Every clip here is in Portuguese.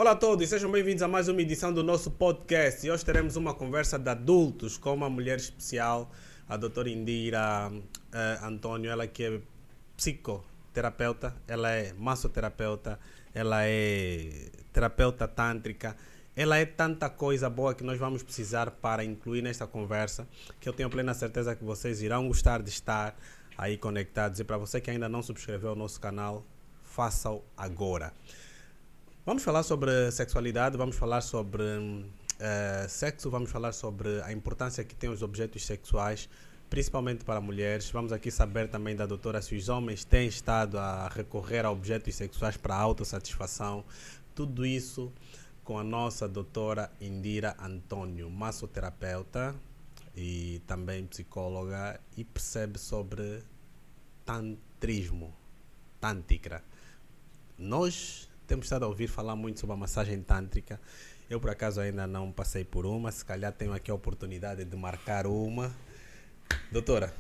Olá a todos, sejam bem-vindos a mais uma edição do nosso podcast. E hoje teremos uma conversa de adultos com uma mulher especial, a doutora Indira Antônio, ela que é psicoterapeuta, ela é massoterapeuta, ela é terapeuta tântrica, ela é tanta coisa boa que nós vamos precisar para incluir nesta conversa, que eu tenho plena certeza que vocês irão gostar de estar aí conectados. E para você que ainda não subscreveu o nosso canal, faça-o agora. Vamos falar sobre sexualidade, vamos falar sobre sexo, vamos falar sobre a importância que tem os objetos sexuais, principalmente para mulheres. Vamos aqui saber também da doutora se os homens têm estado a recorrer a objetos sexuais para autossatisfação. Tudo isso com a nossa doutora Indira Antônio, massoterapeuta e também psicóloga, e percebe sobre tantrismo, tântrica. Nós temos estado a ouvir falar muito sobre a massagem tântrica. Eu, por acaso, ainda não passei por uma. Se calhar tenho aqui a oportunidade de marcar uma. Doutora,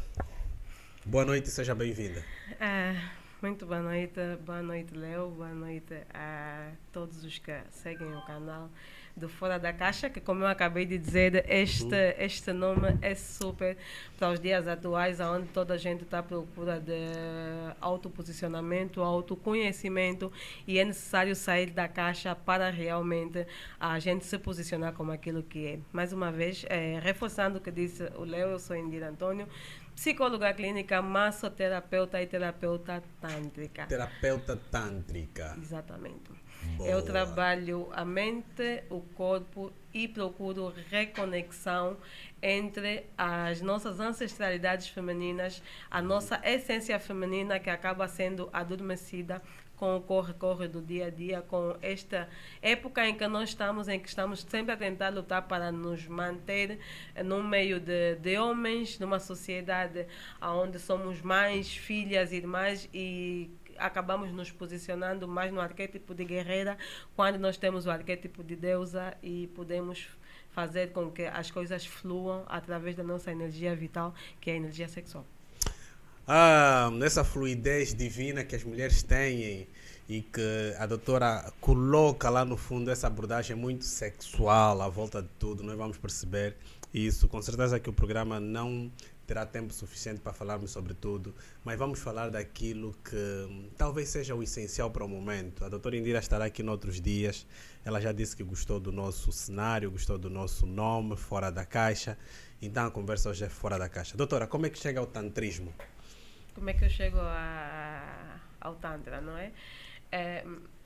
boa noite e seja bem-vinda. Muito boa noite, Leo, boa noite a todos os que seguem o canal do Fora da Caixa, que, como eu acabei de dizer, este nome é super para os dias atuais, onde toda a gente está à procura de autoposicionamento, autoconhecimento, e é necessário sair da caixa para realmente a gente se posicionar como aquilo que é. Mais uma vez, reforçando o que disse o Leo, eu sou Indira Antônio, psicóloga clínica, massoterapeuta e terapeuta tântrica. Terapeuta tântrica. Exatamente. Boa. Eu trabalho a mente, o corpo e procuro reconexão entre as nossas ancestralidades femininas, a nossa essência feminina que acaba sendo adormecida com o corre-corre do dia a dia, com esta época em que estamos sempre a tentar lutar para nos manter no meio de homens, numa sociedade onde somos mais filhas, irmãs, e acabamos nos posicionando mais no arquétipo de guerreira, quando nós temos o arquétipo de deusa e podemos fazer com que as coisas fluam através da nossa energia vital, que é a energia sexual. Nessa fluidez divina que as mulheres têm e que a doutora coloca lá no fundo, essa abordagem muito sexual à volta de tudo, nós vamos perceber isso. Com certeza que o programa não terá tempo suficiente para falarmos sobre tudo, mas vamos falar daquilo que talvez seja o essencial para o momento. A doutora Indira estará aqui noutros dias, ela já disse que gostou do nosso cenário, gostou do nosso nome, Fora da Caixa, então a conversa hoje é Fora da Caixa. Doutora, como é que chega ao tantrismo? Como é que eu chego ao Tantra, não é?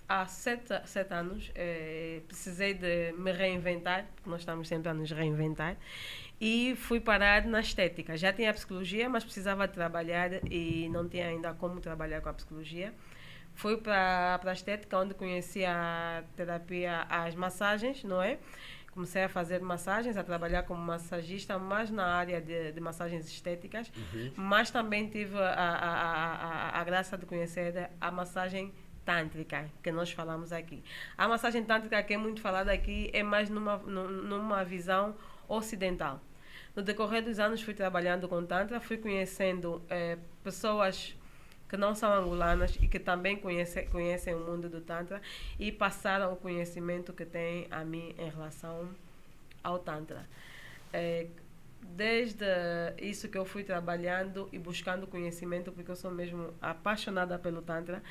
Há sete anos precisei de me reinventar, porque nós estamos sempre a nos reinventar, e fui parar na estética. Já tinha a psicologia, mas precisava trabalhar e não tinha ainda como trabalhar com a psicologia. Fui para a estética, onde conheci a terapia, as massagens, não é? Comecei a fazer massagens, a trabalhar como massagista, mas na área de massagens estéticas. Mas também tive a graça de conhecer a massagem tântrica, que nós falamos aqui. A massagem tântrica, que é muito falada aqui, é mais numa visão ocidental. No decorrer dos anos fui trabalhando com Tantra, fui conhecendo pessoas que não são angolanas e que também conhecem o mundo do Tantra e passaram o conhecimento que têm a mim em relação ao Tantra. Desde isso que eu fui trabalhando e buscando conhecimento, porque eu sou mesmo apaixonada pelo Tantra,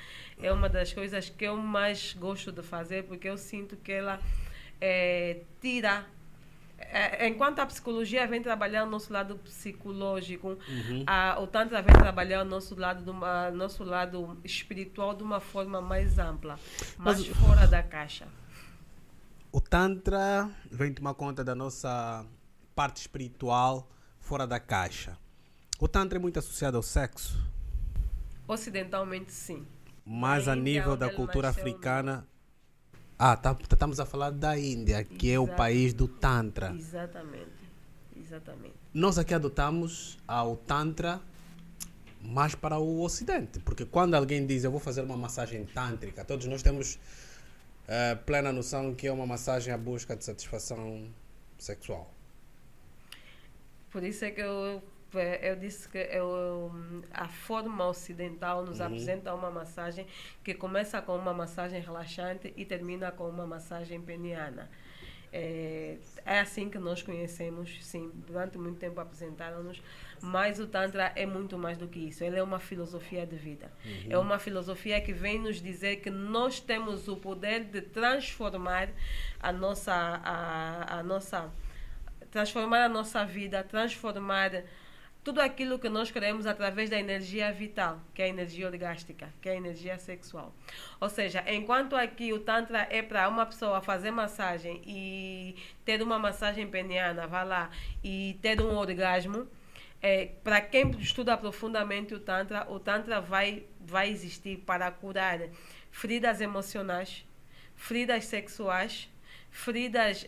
é uma das coisas que eu mais gosto de fazer, porque eu sinto que ela tira... enquanto a psicologia vem trabalhar o nosso lado psicológico, o Tantra vem trabalhar o nosso lado espiritual de uma forma mais ampla, mas fora da caixa. O Tantra vem tomar conta da nossa parte espiritual fora da caixa. O Tantra é muito associado ao sexo? Ocidentalmente, sim. Mas a nível da cultura africana... estamos a falar da Índia, que é o país do Tantra. Exatamente. Nós aqui adotamos o Tantra mais para o Ocidente, porque quando alguém diz eu vou fazer uma massagem tântrica, todos nós temos plena noção que é uma massagem à busca de satisfação sexual. Por isso é que eu eu disse que a forma ocidental nos apresenta uma massagem que começa com uma massagem relaxante e termina com uma massagem peniana. É assim que nós conhecemos, sim, durante muito tempo apresentaram-nos, mas o Tantra é muito mais do que isso, ele é uma filosofia de vida. É uma filosofia que vem nos dizer que nós temos o poder de transformar a nossa vida, transformar tudo aquilo que nós queremos através da energia vital, que é a energia orgástica, que é a energia sexual. Ou seja, enquanto aqui o Tantra é para uma pessoa fazer massagem e ter uma massagem peniana, vá lá, e ter um orgasmo, para quem estuda profundamente o Tantra vai existir para curar feridas emocionais, feridas sexuais, feridas...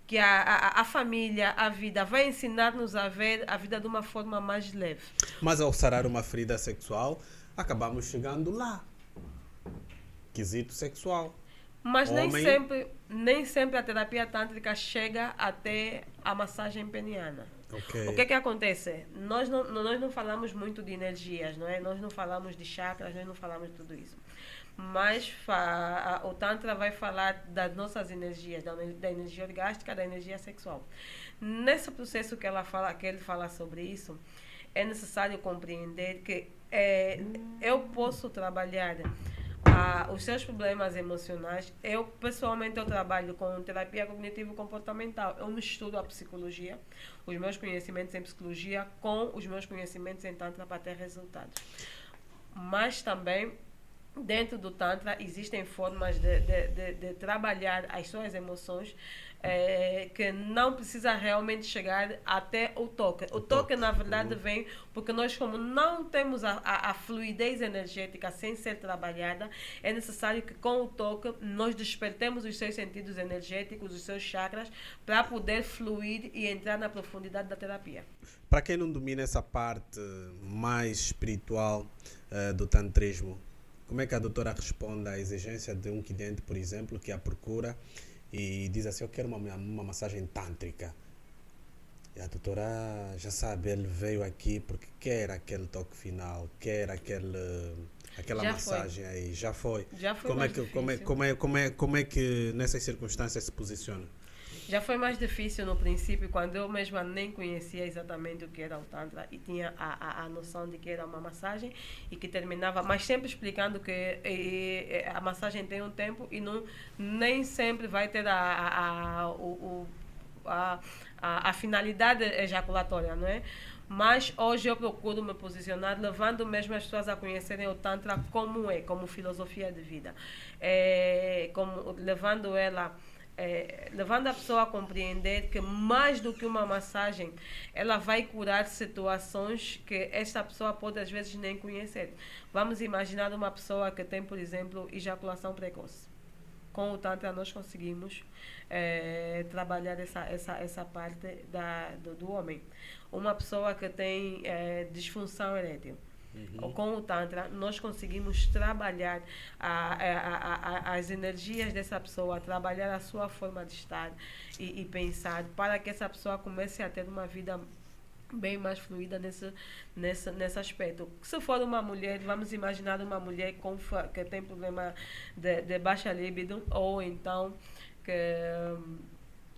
que a família, a vida, vai ensinar-nos a ver a vida de uma forma mais leve. Mas ao sarar uma ferida sexual, acabamos chegando lá. Quesito sexual. Mas nem sempre a terapia tântrica chega até a massagem peniana. Okay. O que acontece? Nós não falamos muito de energias, não é? Nós não falamos de chakras, nós não falamos de tudo isso. Mas o Tantra vai falar das nossas energias, da energia orgástica, da energia sexual. Nesse processo que ele fala sobre isso, é necessário compreender que eu posso trabalhar os seus problemas emocionais. Pessoalmente, eu trabalho com terapia cognitivo-comportamental. Eu misturo a psicologia, os meus conhecimentos em psicologia, com os meus conhecimentos em Tantra para ter resultados. Mas também, dentro do Tantra, existem formas de trabalhar as suas emoções que não precisa realmente chegar até o toque. O toque, na verdade, vem porque nós, como não temos a fluidez energética sem ser trabalhada, é necessário que com o toque nós despertemos os seus sentidos energéticos, os seus chakras, para poder fluir e entrar na profundidade da terapia. Para quem não domina essa parte mais espiritual do tantrismo, como é que a doutora responde à exigência de um cliente, por exemplo, que a procura e diz assim, eu quero uma massagem tântrica? E a doutora já sabe, ele veio aqui porque quer aquele toque final, quer aquela massagem aí, já foi. Como é que nessas circunstâncias se posiciona? Já foi mais difícil no princípio, quando eu mesma nem conhecia exatamente o que era o Tantra e tinha a noção de que era uma massagem e que terminava, mas sempre explicando que a massagem tem um tempo e nem sempre vai ter a finalidade ejaculatória, não é? Mas hoje eu procuro me posicionar levando mesmo as pessoas a conhecerem o Tantra como filosofia de vida. Levando a pessoa a compreender que mais do que uma massagem, ela vai curar situações que esta pessoa pode às vezes nem conhecer. Vamos imaginar uma pessoa que tem, por exemplo, ejaculação precoce. Com o Tantra nós conseguimos trabalhar essa parte do homem. Uma pessoa que tem disfunção erétil. Com o Tantra, nós conseguimos trabalhar as energias dessa pessoa, trabalhar a sua forma de estar e pensar, para que essa pessoa comece a ter uma vida bem mais fluida nesse aspecto. Se for uma mulher, vamos imaginar uma mulher que tem problema de baixa libido, ou então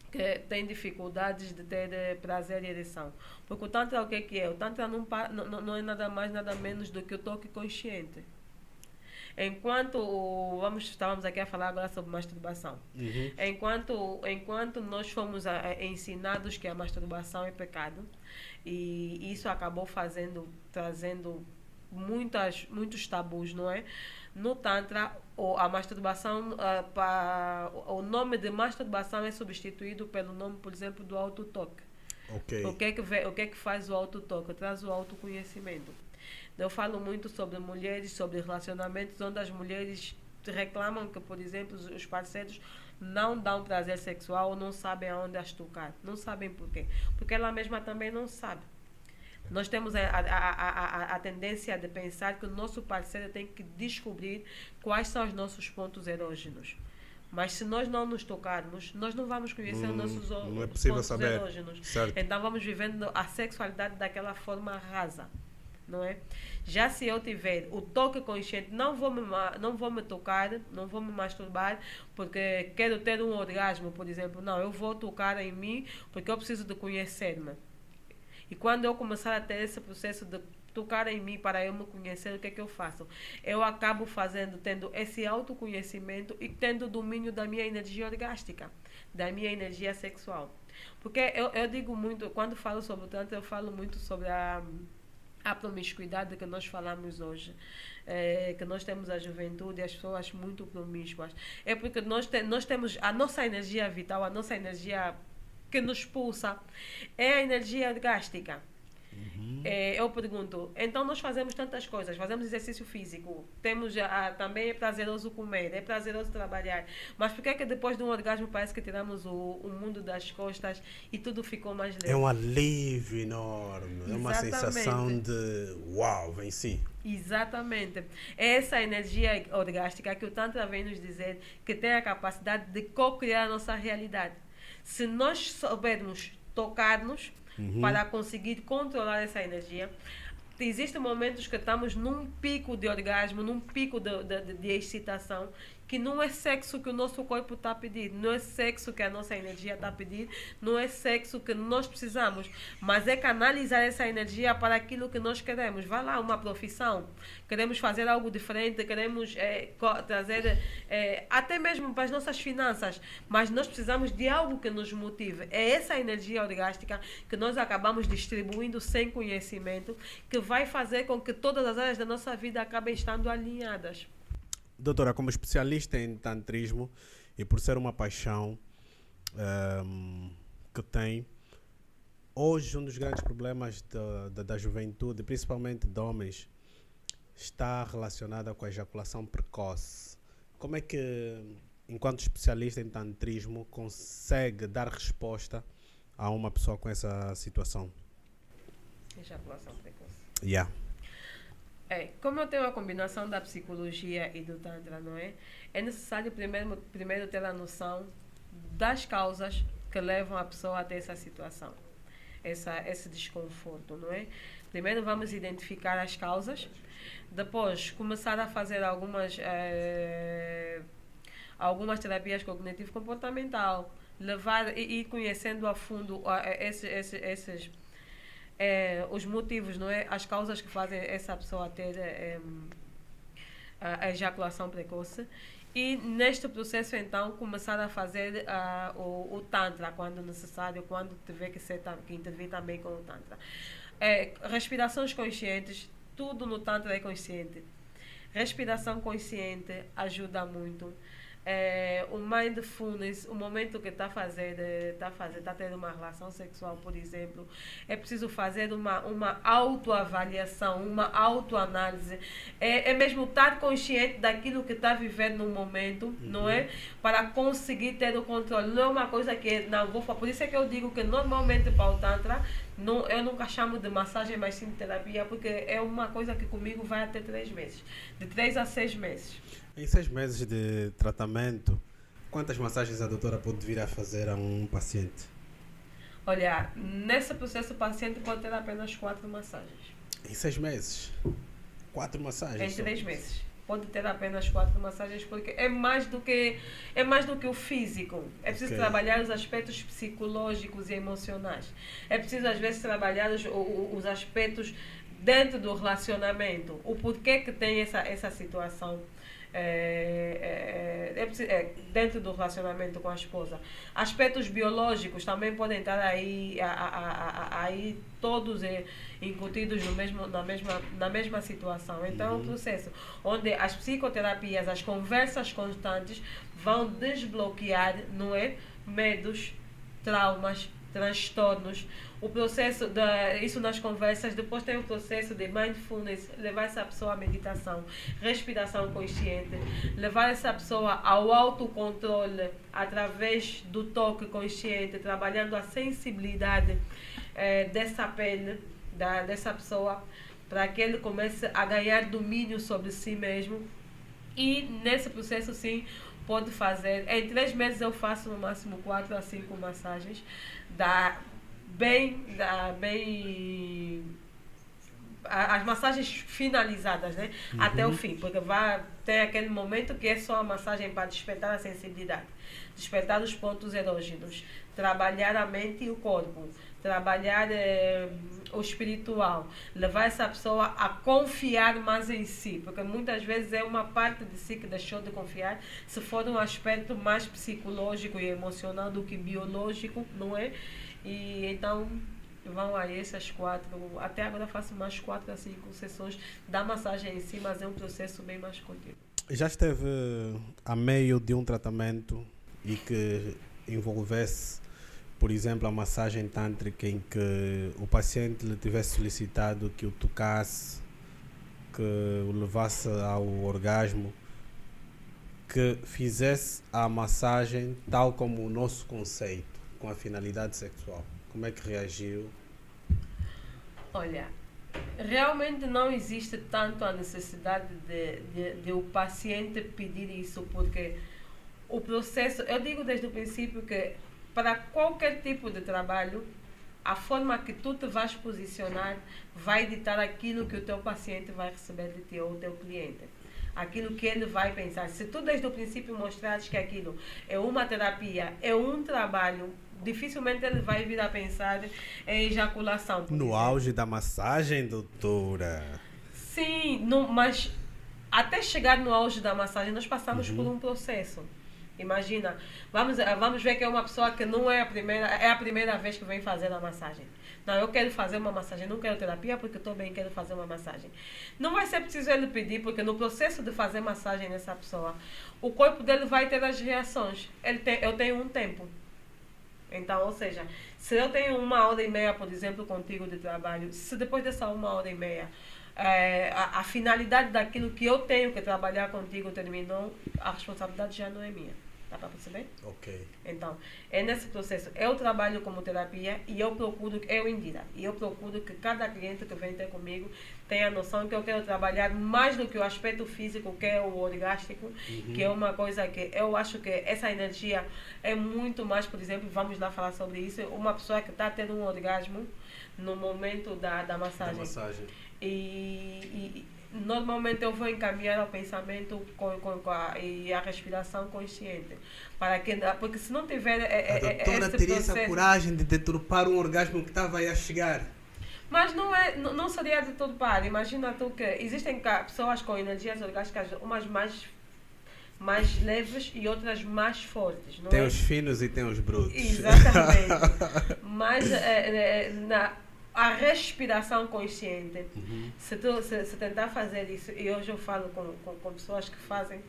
que tem dificuldades de ter prazer e ereção. Porque o Tantra, o que é? O Tantra não é nada mais, nada menos do que o toque consciente. Estávamos aqui a falar agora sobre masturbação. Enquanto nós fomos ensinados que a masturbação é pecado, e isso acabou trazendo muitos tabus, não é? No Tantra, a masturbação, o nome de masturbação é substituído pelo nome, por exemplo, do autotoque. Okay. O que é que faz o autotoque? Traz o autoconhecimento. Eu falo muito sobre mulheres, sobre relacionamentos, onde as mulheres reclamam que, por exemplo, os parceiros não dão prazer sexual ou não sabem aonde as tocar. Não sabem por quê. Porque ela mesma também não sabe. Nós temos a tendência de pensar que o nosso parceiro tem que descobrir quais são os nossos pontos erógenos. Mas se nós não nos tocarmos, nós não vamos conhecer os nossos não é possível pontos saber. erógenos. Certo. Então vamos vivendo a sexualidade daquela forma rasa, não é? Já se eu tiver o toque consciente, não vou me tocar, não vou me masturbar porque quero ter um orgasmo, por exemplo. Não, eu vou tocar em mim porque eu preciso de conhecer-me. E quando eu começar a ter esse processo de tocar em mim para eu me conhecer, o que é que eu faço? Eu acabo tendo esse autoconhecimento e tendo domínio da minha energia orgástica, da minha energia sexual. Porque eu digo muito, quando falo sobre o Tantra, eu falo muito sobre a promiscuidade que nós falamos hoje, que nós temos a juventude e as pessoas muito promíscuas. É porque nós temos a nossa energia vital, a nossa energia que nos pulsa, é a energia orgástica. Eu pergunto, então nós fazemos tantas coisas, fazemos exercício físico, também é prazeroso comer, é prazeroso trabalhar, mas por que é que depois de um orgasmo parece que tiramos o mundo das costas e tudo ficou mais leve? É um alívio enorme, é uma sensação de uau, venci. Exatamente. É essa energia orgástica que o Tantra vem nos dizer que tem a capacidade de co-criar a nossa realidade. Se nós soubermos tocar-nos, para conseguir controlar essa energia. Existem momentos que estamos num pico de orgasmo, num pico de excitação, que não é sexo que o nosso corpo está a pedir, não é sexo que a nossa energia está a pedir, não é sexo que nós precisamos, mas é canalizar essa energia para aquilo que nós queremos. Vai lá, uma profissão, queremos fazer algo diferente, queremos trazer até mesmo para as nossas finanças, mas nós precisamos de algo que nos motive. É essa energia orgástica que nós acabamos distribuindo sem conhecimento, que vai fazer com que todas as áreas da nossa vida acabem estando alinhadas. Doutora, como especialista em tantrismo e por ser uma paixão que tem, hoje um dos grandes problemas da juventude, principalmente de homens, está relacionado com a ejaculação precoce. Como é que, enquanto especialista em tantrismo, consegue dar resposta a uma pessoa com essa situação? Ejaculação precoce. Yeah. Como eu tenho a combinação da psicologia e do Tantra, não é? É necessário primeiro ter a noção das causas que levam a pessoa a ter essa situação, esse desconforto, não é? Primeiro vamos identificar as causas, depois começar a fazer algumas cognitivo-comportamental, levar e ir conhecendo a fundo os motivos, não é? As causas que fazem essa pessoa ter a ejaculação precoce. E neste processo, então, começar a fazer o Tantra, quando necessário, quando tiver que intervir também com o Tantra. Respirações conscientes, tudo no Tantra é consciente. Respiração consciente ajuda muito. O mindfulness, o momento que está tendo uma relação sexual, por exemplo, é preciso fazer uma autoavaliação, uma autoanálise. É mesmo estar consciente daquilo que está vivendo no momento, não é? Para conseguir ter o controle. Não é uma coisa que não vou fazer. Por isso é que eu digo que normalmente para o Tantra, eu nunca chamo de massagem, mas sim de terapia, porque é uma coisa que comigo vai até 3 meses. De 3 a 6 meses. Em 6 meses de tratamento, quantas massagens a doutora pode vir a fazer a um paciente? Olha, nesse processo o paciente pode ter apenas 4 massagens. Em 6 meses? 4 massagens? Em 3 meses. Pode ter apenas 4 massagens, porque é mais do que o físico. É preciso trabalhar os aspectos psicológicos e emocionais. É preciso, às vezes, trabalhar os aspectos dentro do relacionamento. O porquê que tem essa situação. Dentro do relacionamento com a esposa. Aspectos biológicos também podem estar aí todos incutidos na mesma situação. Então é um processo onde as psicoterapias, as conversas constantes vão desbloquear, não é? Medos, traumas, transtornos. O processo isso nas conversas. Depois tem o processo de mindfulness, levar essa pessoa à meditação, respiração consciente, levar essa pessoa ao autocontrole através do toque consciente, trabalhando a sensibilidade dessa pele dessa pessoa, para que ele comece a ganhar domínio sobre si mesmo. E nesse processo, sim, pode fazer, em 3 meses eu faço no máximo 4 a 5 massagens, dá bem, as massagens finalizadas, né? Até o fim, porque tem aquele momento que é só a massagem para despertar a sensibilidade, despertar os pontos erógenos, trabalhar a mente e o corpo, trabalhar o espiritual, levar essa pessoa a confiar mais em si, porque muitas vezes é uma parte de si que deixou de confiar, se for um aspecto mais psicológico e emocional do que biológico, não é? E então vão aí essas 4, até agora faço mais 4 a 5 sessões da massagem em si, mas é um processo bem mais contínuo. Já esteve a meio de um tratamento e que envolvesse, por exemplo, a massagem tântrica, em que o paciente lhe tivesse solicitado que o tocasse, que o levasse ao orgasmo, que fizesse a massagem tal como o nosso conceito, com a finalidade sexual? Como é que reagiu? Olha, realmente não existe tanto a necessidade de o paciente pedir isso, porque o processo, eu digo desde o princípio que para qualquer tipo de trabalho, a forma que tu te vais posicionar vai ditar aquilo que o teu paciente vai receber de ti ou o teu cliente. Aquilo que ele vai pensar. Se tu desde o princípio mostrares que aquilo é uma terapia, é um trabalho, dificilmente ele vai vir a pensar em ejaculação. No auge da massagem, doutora? Sim, mas até chegar no auge da massagem nós passamos por um processo. Imagina, vamos ver que é uma pessoa que não é a primeira vez que vem fazer a massagem. Não, eu quero fazer uma massagem, não quero terapia porque estou bem, quero fazer uma massagem. Não vai ser preciso ele pedir, porque no processo de fazer massagem nessa pessoa, o corpo dele vai ter as reações. Eu tenho um tempo. Então, ou seja, se eu tenho 1h30, por exemplo, contigo de trabalho, se depois dessa 1h30 a finalidade daquilo que eu tenho que trabalhar contigo terminou, a responsabilidade já não é minha. Dá para perceber? Ok. Então, é nesse processo. Eu trabalho como terapia e eu procuro que cada cliente que vem ter comigo tenha a noção que eu quero trabalhar mais do que o aspecto físico, que é o orgástico, que é uma coisa que eu acho que essa energia é muito mais, por exemplo, vamos lá falar sobre isso, uma pessoa que está tendo um orgasmo no momento da massagem. E normalmente eu vou encaminhar ao pensamento e a respiração consciente. Porque se não tiver a doutora teria processo, essa coragem de deturpar um orgasmo que estava aí a chegar. Mas não seria deturpar. Imagina tu que existem pessoas com energias orgásticas, umas mais leves e outras mais fortes. Não tem os finos e tem os brutos. Exatamente. Mas a respiração consciente, se tentar fazer isso, e hoje eu falo com pessoas que fazem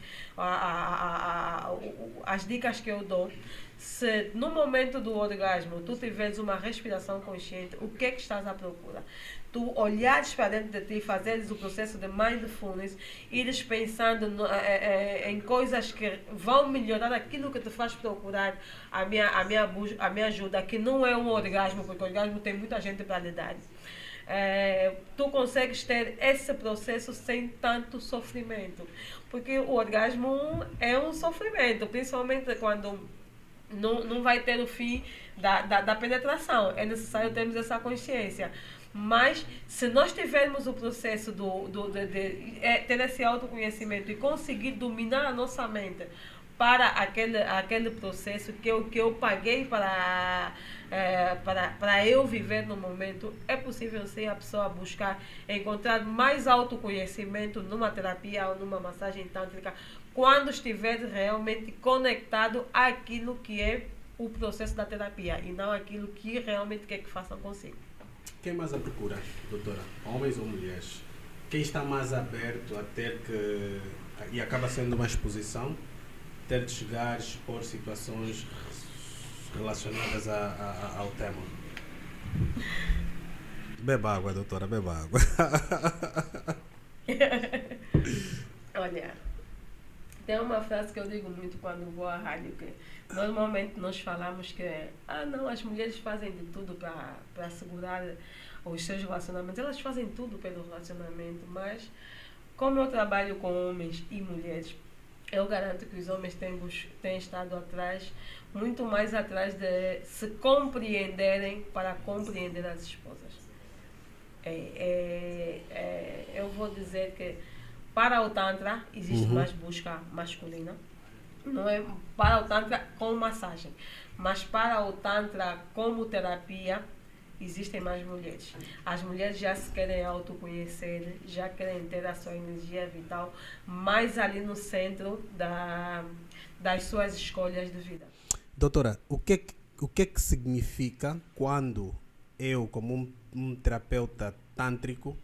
as dicas que eu dou, se no momento do orgasmo tu tiveres uma respiração consciente, o que é que estás à procura? Tu olhares para dentro de ti, fazeres o processo de mindfulness, ires pensando em coisas que vão melhorar aquilo que te faz procurar a minha ajuda, que não é um orgasmo, porque o orgasmo tem muita gente para lhe dar. Tu consegues ter esse processo sem tanto sofrimento, porque o orgasmo é um sofrimento, principalmente quando não vai ter o fim da penetração. É necessário termos essa consciência. Mas, se nós tivermos o processo de ter esse autoconhecimento e conseguir dominar a nossa mente para aquele processo que eu paguei para eu viver no momento, é possível sim a pessoa buscar encontrar mais autoconhecimento numa terapia ou numa massagem tântrica, quando estiver realmente conectado àquilo que é o processo da terapia e não aquilo que realmente quer que façam consigo. Quem mais a procura, doutora? Homens ou mulheres? Quem está mais aberto a ter que, e acaba sendo uma exposição, ter de chegar a expor situações relacionadas ao tema? Beba água, doutora, beba água. Olha, tem uma frase que eu digo muito quando vou à rádio, que normalmente nós falamos que não, as mulheres fazem de tudo para assegurar os seus relacionamentos, elas fazem tudo pelo relacionamento, mas como eu trabalho com homens e mulheres, eu garanto que os homens têm estado atrás, muito mais atrás de se compreenderem para compreender as esposas. Eu vou dizer que para o Tantra existe mais busca masculina, não é para o Tantra com massagem, mas para o Tantra como terapia existem mais mulheres. As mulheres já se querem autoconhecer, já querem ter a sua energia vital mais ali no centro das suas escolhas de vida. Doutora, o que que significa quando eu, como um terapeuta tântrico,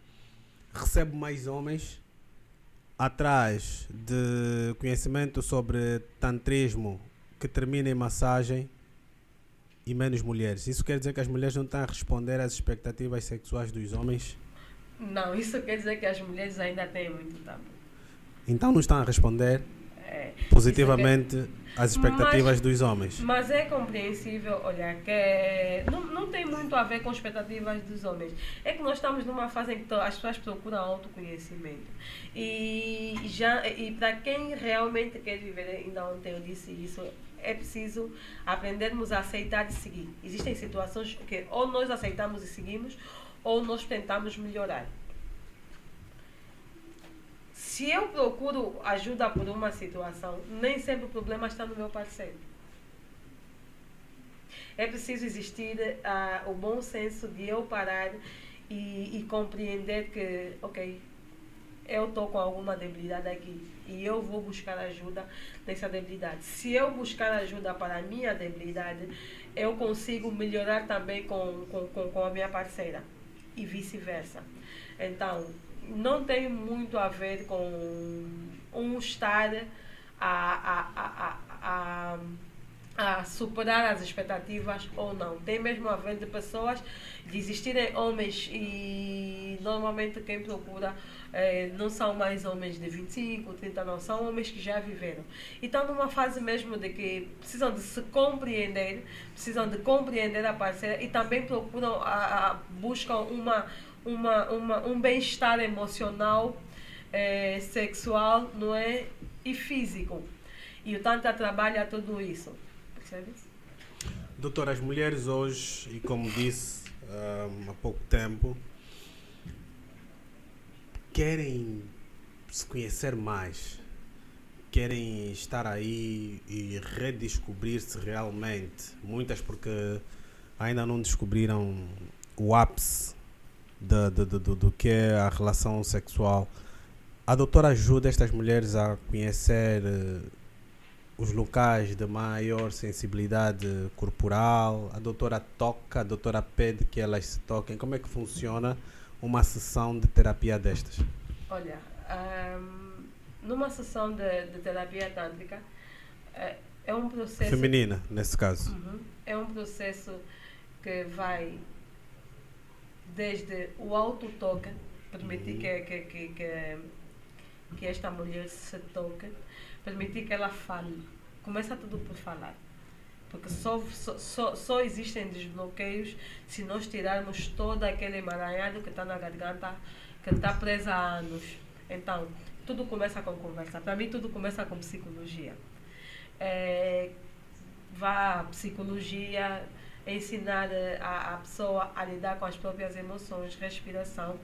recebo mais homens atrás de conhecimento sobre tantrismo que termina em massagem e menos mulheres? Isso quer dizer que as mulheres não estão a responder às expectativas sexuais dos homens? Não, isso quer dizer que as mulheres ainda têm muito tabu. Então não estão a responder positivamente às expectativas dos homens? Mas é compreensível, olha, que não tem muito a ver com expectativas dos homens. É que nós estamos numa fase em que as pessoas procuram autoconhecimento. E para quem realmente quer viver, ainda ontem eu disse isso, é preciso aprendermos a aceitar e seguir. Existem situações que ou nós aceitamos e seguimos, ou nós tentamos melhorar. Se eu procuro ajuda por uma situação, nem sempre o problema está no meu parceiro. É preciso existir o bom senso de eu parar e compreender que, ok, eu estou com alguma debilidade aqui e eu vou buscar ajuda nessa debilidade. Se eu buscar ajuda para a minha debilidade, eu consigo melhorar também com a minha parceira e vice-versa. Então, não tem muito a ver com um estar a superar as expectativas ou não. Tem mesmo a ver de pessoas, de existirem homens e normalmente quem procura não são mais homens de 25, 30, não, são homens que já viveram. E estão numa fase mesmo de que precisam de se compreender, precisam de compreender a parceira e também procuram, buscam um bem-estar emocional, sexual, não é? E físico. E o Tantra trabalha tudo isso. Percebes? Doutora, as mulheres hoje, e como disse há pouco tempo, querem se conhecer mais, querem estar aí e redescobrir-se realmente. Muitas porque ainda não descobriram o ápice do que é a relação sexual. A doutora ajuda estas mulheres a conhecer os locais de maior sensibilidade corporal. A doutora toca, a doutora pede que elas se toquem. Como é que funciona uma sessão de terapia destas? Olha, numa sessão de terapia tântrica, é um processo... Feminina, nesse caso. É um processo que vai desde o autotoque, permitir que esta mulher se toque, permitir que ela fale. Começa tudo por falar. Porque só existem desbloqueios se nós tirarmos todo aquele emaranhado que está na garganta, que está presa há anos. Então, tudo começa com conversa. Para mim, tudo começa com psicologia. Vá à psicologia, ensinar a pessoa a lidar com as próprias emoções, respiração.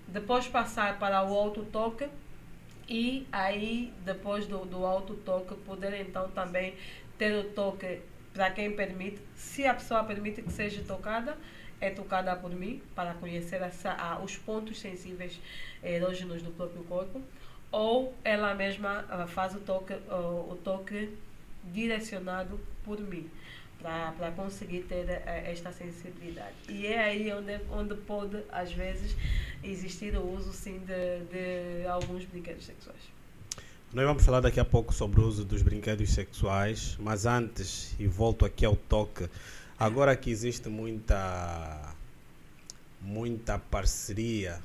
Depois passar para o autotoque. E aí, depois do autotoque, poder então também ter o toque para quem permite. Se a pessoa permite que seja tocada, é tocada por mim, para conhecer os pontos sensíveis erógenos do próprio corpo. Ou ela mesma faz o toque direcionado por mim, para conseguir ter esta sensibilidade. E é aí onde pode, às vezes, existir o uso, sim, de alguns brinquedos sexuais. Nós vamos falar daqui a pouco sobre o uso dos brinquedos sexuais, mas antes, e volto aqui ao toque, agora que existe muita parceria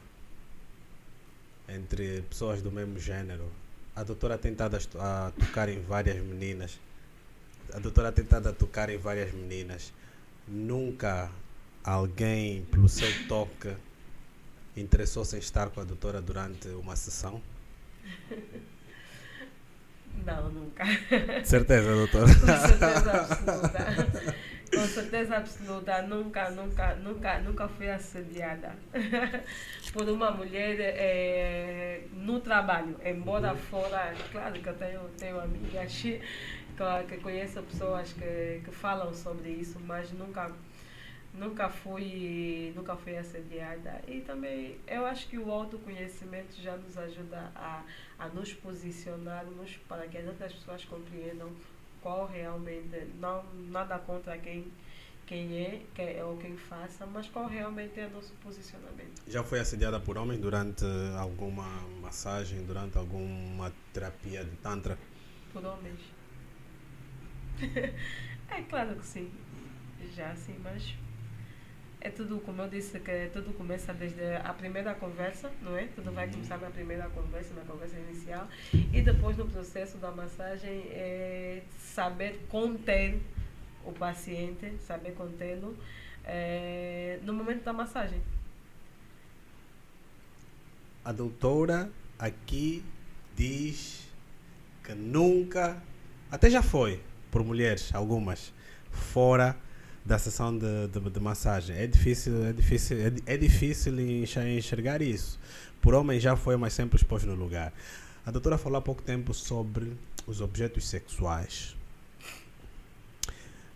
entre pessoas do mesmo género, a doutora tem tentado a tocar em várias meninas. Nunca alguém, pelo seu toque, interessou-se em estar com a doutora durante uma sessão? Não, nunca. Certeza, doutora? Com certeza absoluta. Com certeza absoluta, nunca fui assediada por uma mulher no trabalho. Embora fora, claro que eu tenho amigas que conheço pessoas que falam sobre isso, mas nunca fui assediada. E também eu acho que o autoconhecimento já nos ajuda a nos posicionarmos para que as outras pessoas compreendam qual realmente, não nada contra ou quem faça, mas qual realmente é o nosso posicionamento. Já foi assediada por homens durante alguma massagem, durante alguma terapia de tantra? Por homens. É claro que sim. Já sim, mas é tudo, como eu disse, que tudo começa desde a primeira conversa, não é? Tudo vai começar na primeira conversa, na conversa inicial, e depois no processo da massagem saber conter o paciente, saber contê-lo no momento da massagem. A doutora aqui diz que nunca, até já foi, por mulheres, algumas, fora da sessão de massagem. É difícil enxergar isso. Por homens já foi, mas sempre expôs no lugar. A doutora falou há pouco tempo sobre os objetos sexuais.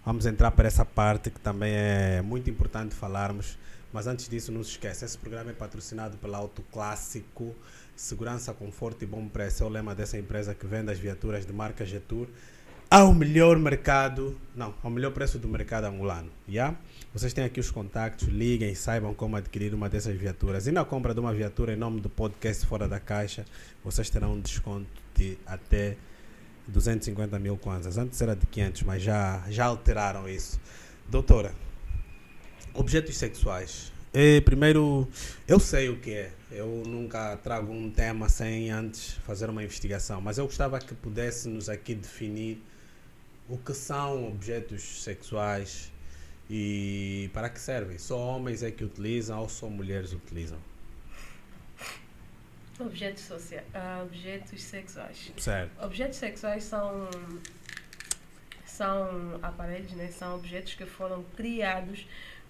Vamos entrar para essa parte que também é muito importante falarmos. Mas antes disso, não se esqueça, esse programa é patrocinado pela Autoclássico. Segurança, conforto e bom preço é o lema dessa empresa que vende as viaturas de marca Jetour ao melhor preço do mercado angolano. Yeah? Vocês têm aqui os contactos, liguem e saibam como adquirir uma dessas viaturas. E na compra de uma viatura em nome do podcast Fora da Caixa, vocês terão um desconto de até 250 mil kwanzas. Antes era de 500, mas já alteraram isso. Doutora, objetos sexuais. Primeiro, eu sei o que é. Eu nunca trago um tema sem antes fazer uma investigação. Mas eu gostava que pudéssemos aqui definir o que são objetos sexuais e para que servem. Só homens é que utilizam ou só mulheres utilizam? Objetos sexuais. Certo. Objetos sexuais são aparelhos, né? São objetos que foram criados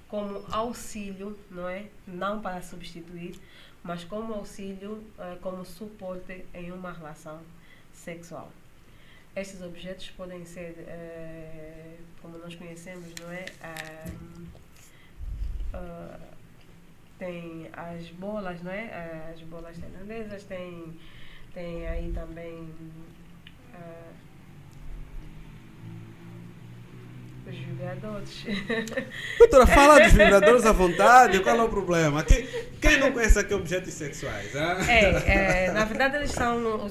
como auxílio, não é? Não para substituir, mas como auxílio, como suporte em uma relação sexual. Estes objetos podem ser, como nós conhecemos, não é? Tem as bolas, não é? As bolas tailandesas, tem aí também os vibradores. Doutora, fala dos vibradores à vontade, qual é o problema? Quem não conhece aqui objetos sexuais? Na verdade, os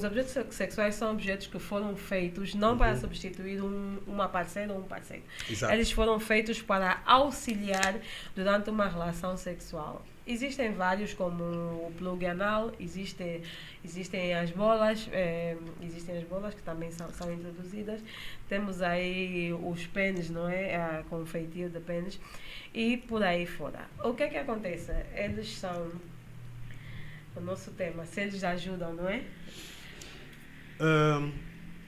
objetos sexuais são objetos que foram feitos não para substituir uma parceira ou um parceiro. Exato. Eles foram feitos para auxiliar durante uma relação sexual. Existem vários, como o plug anal, existem as bolas, que também são introduzidas. Temos aí os pênis, não é? Com o feitio de pênis e por aí fora. O que é que acontece? Eles são o nosso tema, se eles ajudam, não é?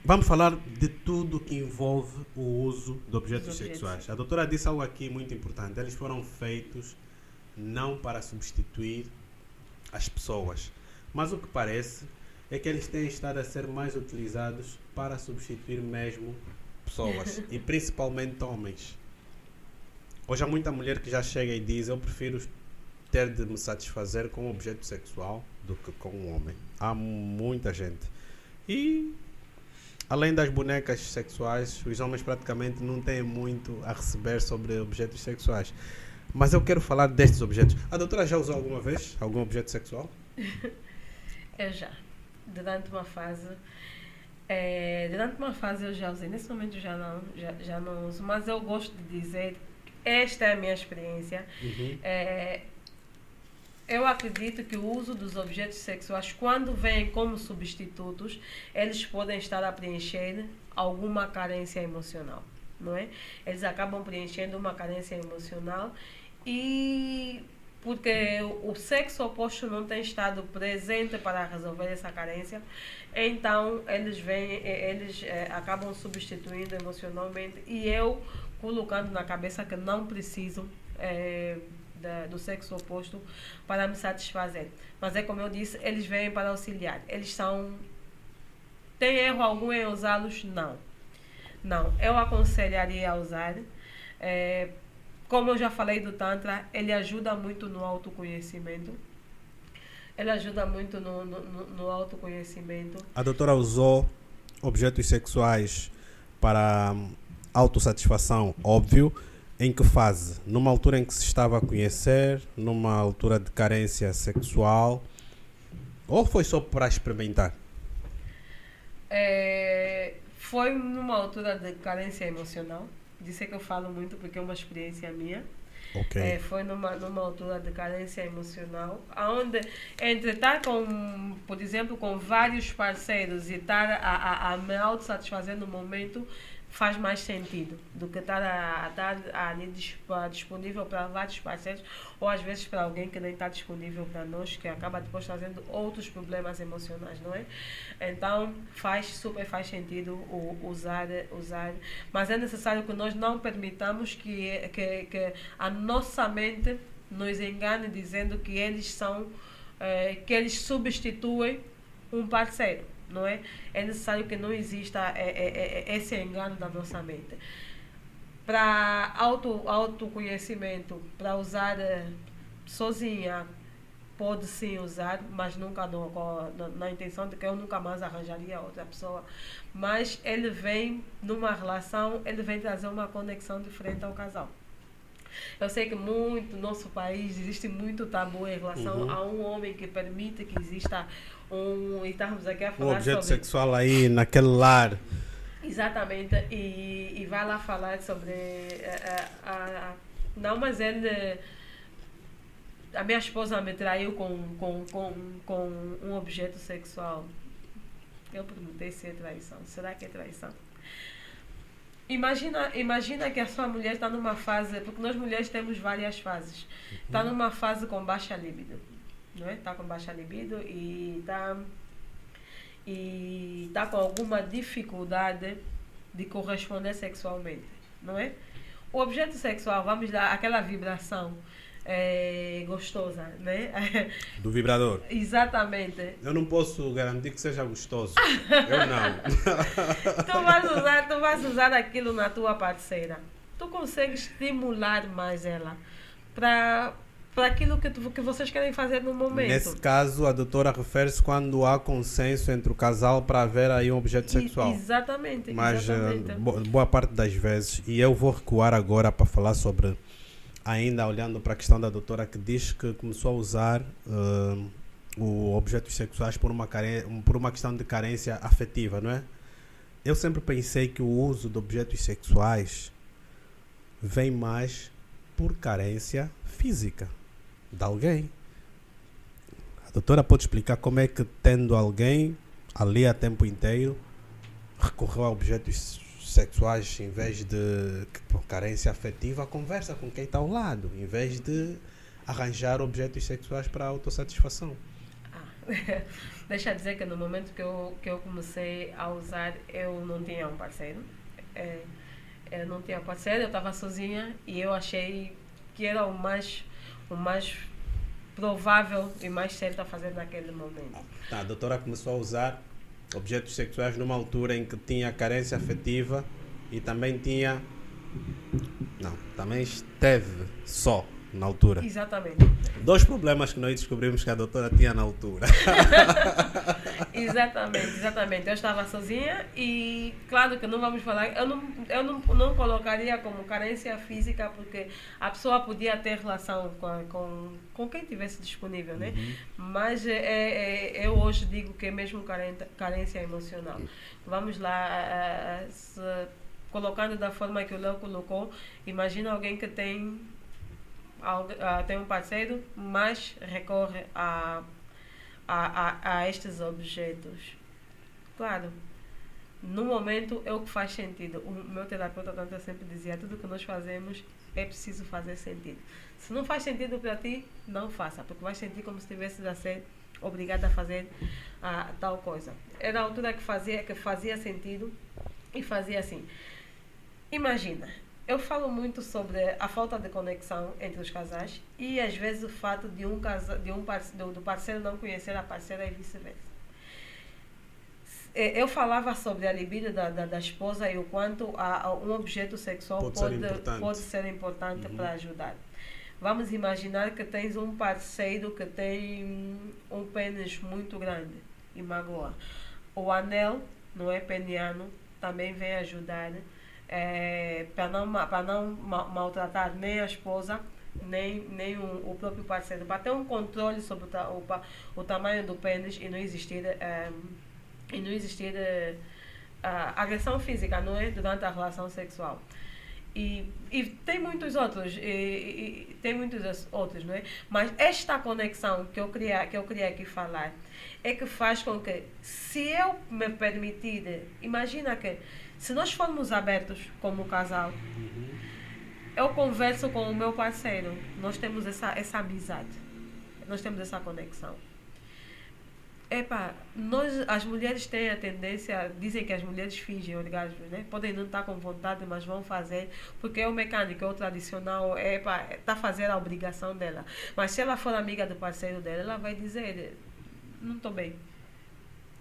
Vamos falar de tudo que envolve o uso de objetos sexuais. A doutora disse algo aqui muito importante. Eles foram feitos não para substituir as pessoas, mas o que parece é que eles têm estado a ser mais utilizados para substituir mesmo pessoas e principalmente homens. Hoje há muita mulher que já chega e diz: eu prefiro ter de me satisfazer com um objeto sexual do que com um homem. Há muita gente. E além das bonecas sexuais, os homens praticamente não têm muito a receber sobre objetos sexuais. Mas eu quero falar destes objetos. A doutora já usou alguma vez algum objeto sexual? Eu já. Durante uma fase eu já usei. Nesse momento eu já não uso. Mas eu gosto de dizer que esta é a minha experiência. Eu acredito que o uso dos objetos sexuais, quando vêm como substitutos, eles podem estar a preencher alguma carência emocional, não é? Eles acabam preenchendo uma carência emocional e porque o sexo oposto não tem estado presente para resolver essa carência, então eles acabam substituindo emocionalmente e eu colocando na cabeça que não precisam do sexo oposto para me satisfazer. Mas é como eu disse, eles vêm para auxiliar. Eles são... Tem erro algum em usá-los? Não. Não. Eu aconselharia a usar. Como eu já falei do Tantra, ele ajuda muito no autoconhecimento. Ele ajuda muito no autoconhecimento. A doutora usou objetos sexuais para autossatisfação, óbvio. Em que fase? Numa altura em que se estava a conhecer, numa altura de carência sexual, ou foi só para experimentar? Foi numa altura de carência emocional. Disso é que eu falo muito porque é uma experiência minha. Okay. Foi numa altura de carência emocional, onde entre estar com, por exemplo, com vários parceiros e estar a me autossatisfazer no momento faz mais sentido do que estar ali disponível para vários parceiros ou às vezes para alguém que nem está disponível para nós, que acaba depois trazendo outros problemas emocionais, não é? Então super faz sentido usar, mas é necessário que nós não permitamos que a nossa mente nos engane dizendo que eles são que eles substituem um parceiro. Não é? É necessário que não exista esse engano da nossa mente. Para autoconhecimento, para usar sozinha, pode sim usar, mas nunca na intenção de que eu nunca mais arranjaria outra pessoa. Mas ele vem numa relação, ele vem trazer uma conexão diferente ao casal. Eu sei que no nosso país existe muito tabu em relação a um homem que permite que exista e estamos aqui a falar objeto sexual aí naquele lar. Exatamente, e vai lá falar sobre não, mas a minha esposa me traiu com um objeto sexual. Eu perguntei se é traição. Será que é traição? Imagina que a sua mulher está numa fase, porque nós mulheres temos várias fases. Está numa fase com baixa libido, não é? Está com baixa libido e está com alguma dificuldade de corresponder sexualmente, não é? O objeto sexual, vamos dar aquela vibração gostosa, né? Do vibrador. Exatamente. Eu não posso garantir que seja gostoso. Eu não. Tu vais usar aquilo na tua parceira. Tu consegues estimular mais ela para aquilo que vocês querem fazer no momento. Nesse caso, a doutora refere-se quando há consenso entre o casal para haver aí um objeto sexual. Exatamente. Mas boa parte das vezes, e eu vou recuar agora para falar sobre, ainda olhando para a questão da doutora que diz que começou a usar objetos sexuais por uma questão de carência afetiva, não é? Eu sempre pensei que o uso de objetos sexuais vem mais por carência física de alguém. A doutora pode explicar como é que, tendo alguém ali a tempo inteiro, recorreu a objetos sexuais em vez de, por carência afetiva, conversa com quem está ao lado, em vez de arranjar objetos sexuais para autossatisfação. Deixa eu dizer que no momento que eu comecei a usar, eu não tinha um parceiro. Eu não tinha parceiro, eu estava sozinha e eu achei que era o mais provável e mais certo a fazer naquele momento. A doutora começou a usar objetos sexuais numa altura em que tinha carência afetiva e também também esteve só na altura. Exatamente. 2 problemas que nós descobrimos que a doutora tinha na altura. Exatamente. Eu estava sozinha e, claro que não vamos falar, eu não colocaria como carência física, porque a pessoa podia ter relação com quem tivesse disponível, né? Mas eu hoje digo que é mesmo carência emocional. Vamos lá, colocando da forma que o Léo colocou, imagina alguém que tem um parceiro, mas recorre a estes objetos. Claro, no momento é o que faz sentido. O meu terapeuta tanto sempre dizia, tudo que nós fazemos é preciso fazer sentido. Se não faz sentido para ti, não faça, porque vais sentir como se estivesse a ser obrigada a fazer tal coisa. Era a altura que fazia sentido e fazia assim. Imagina, eu falo muito sobre a falta de conexão entre os casais e às vezes o fato do parceiro não conhecer a parceira e vice-versa. Eu falava sobre a libido da esposa e o quanto um objeto sexual pode ser importante para ajudar. Vamos imaginar que tens um parceiro que tem um pênis muito grande e magoa. O anel, não é peniano, também vem ajudar para não maltratar nem a esposa, nem o próprio parceiro. Para ter um controle sobre o tamanho do pênis e não existir agressão física, não é? Durante a relação sexual. E tem muitos outros, não é? Mas esta conexão que eu queria aqui falar é que faz com que, se eu me permitir, imagina que se nós formos abertos como casal, eu converso com o meu parceiro, nós temos essa amizade, nós temos essa conexão. As mulheres têm a tendência, dizem que as mulheres fingem orgasmo, né? Podem não estar com vontade, mas vão fazer, porque é o mecânico, é o tradicional, está a fazer a obrigação dela. Mas se ela for amiga do parceiro dela, ela vai dizer, não estou bem.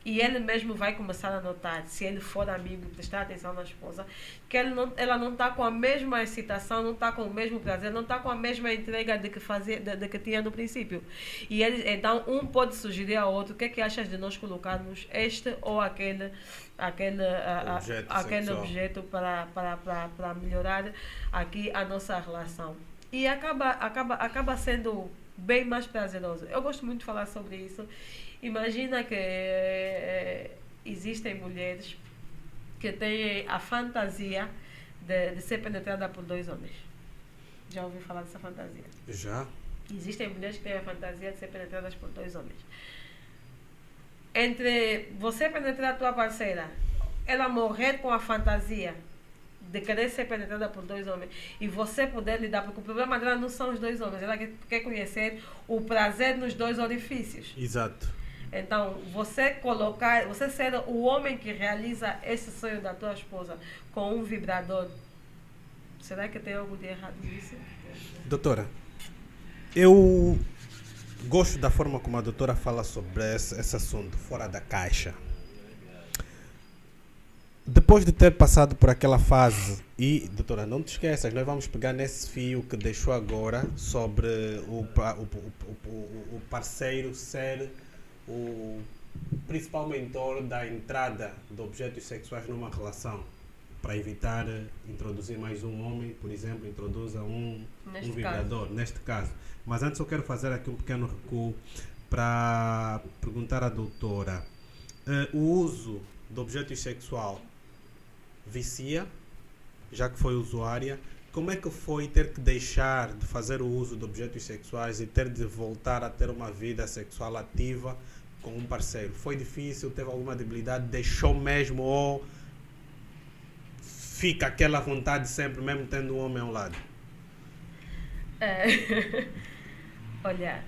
E ele mesmo vai começar a notar, se ele for amigo, prestar atenção na esposa, que ela não está com a mesma excitação, não está com o mesmo prazer, não está com a mesma entrega de que tinha no princípio. E então, um pode sugerir ao outro, o que é que achas de nós colocarmos este ou aquele objeto para melhorar aqui a nossa relação. E acaba sendo bem mais prazeroso. Eu gosto muito de falar sobre isso. Imagina que existem mulheres que têm a fantasia de ser penetrada por 2 homens. Já ouviu falar dessa fantasia? Já. Existem mulheres que têm a fantasia de ser penetradas por 2 homens. Entre você penetrar a tua parceira, ela morrer com a fantasia de querer ser penetrada por 2 homens e você poder lidar, porque o problema dela não são os 2 homens, ela quer conhecer o prazer nos 2 orifícios. Exato. Então, você ser o homem que realiza esse sonho da tua esposa com um vibrador, será que tem algo de errado nisso? Doutora, eu gosto da forma como a doutora fala sobre esse assunto, fora da caixa. Depois de ter passado por aquela fase, e, doutora, não te esqueças, nós vamos pegar nesse fio que deixou agora sobre o parceiro ser o principal mentor da entrada de objetos sexuais numa relação, para evitar introduzir mais um homem, por exemplo, introduza um vibrador, neste caso. Mas antes eu quero fazer aqui um pequeno recuo para perguntar à doutora, o uso de objetos sexual vicia, já que foi usuária? Como é que foi ter que deixar de fazer o uso de objetos sexuais e ter de voltar a ter uma vida sexual ativa com um parceiro? Foi difícil? Teve alguma debilidade? Deixou mesmo ou fica aquela vontade sempre, mesmo tendo um homem ao lado? Olha,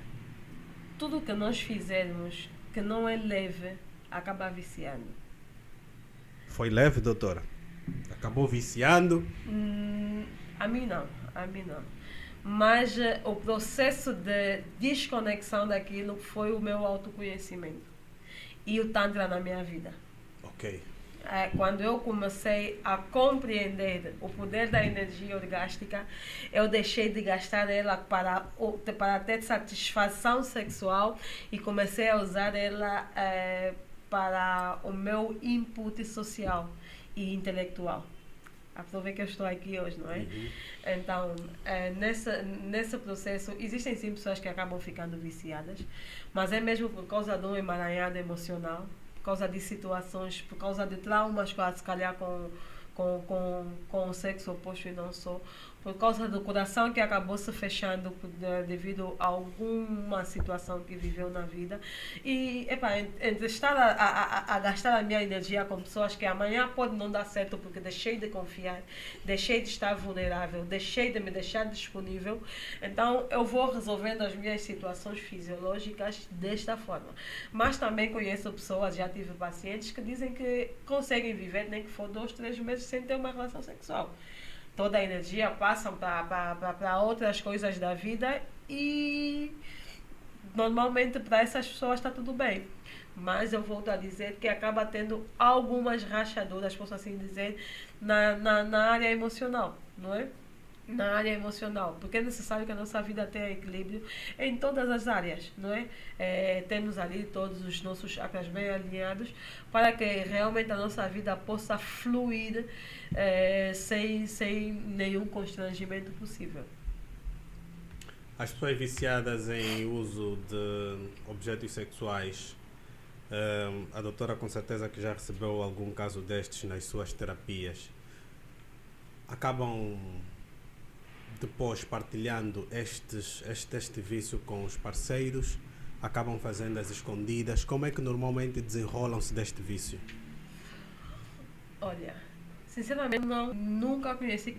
tudo que nós fizermos que não é leve acaba viciando. Foi leve, doutora? Acabou viciando? A mim não. Mas o processo de desconexão daquilo foi o meu autoconhecimento e o Tantra na minha vida. Ok. Quando eu comecei a compreender o poder da energia orgástica, eu deixei de gastar ela para ter satisfação sexual e comecei a usar ela para o meu input social e intelectual. Aproveita que eu estou aqui hoje, não é? Uhum. Então, nesse processo, existem sim pessoas que acabam ficando viciadas, mas é mesmo por causa de um emaranhado emocional, por causa de situações, por causa de traumas, se calhar com o sexo oposto e não só, por causa do coração que acabou se fechando devido a alguma situação que viveu na vida. E, entre estar a gastar a minha energia com pessoas que amanhã pode não dar certo porque deixei de confiar, deixei de estar vulnerável, deixei de me deixar disponível, então eu vou resolvendo as minhas situações fisiológicas desta forma. Mas também conheço pessoas, já tive pacientes que dizem que conseguem viver nem que for 2, 3 meses sem ter uma relação sexual. Toda a energia passa para outras coisas da vida e normalmente para essas pessoas está tudo bem. Mas eu volto a dizer que acaba tendo algumas rachaduras, posso assim dizer, na área emocional, não é? Na área emocional, porque é necessário que a nossa vida tenha equilíbrio em todas as áreas, não é? Temos ali todos os nossos chakras bem alinhados para que realmente a nossa vida possa fluir sem nenhum constrangimento possível. As pessoas viciadas em uso de objetos sexuais, a doutora com certeza que já recebeu algum caso destes nas suas terapias, acabam depois partilhando este vício com os parceiros, acabam fazendo as escondidas. Como é que normalmente desenrolam-se deste vício? Olha, sinceramente nunca conheci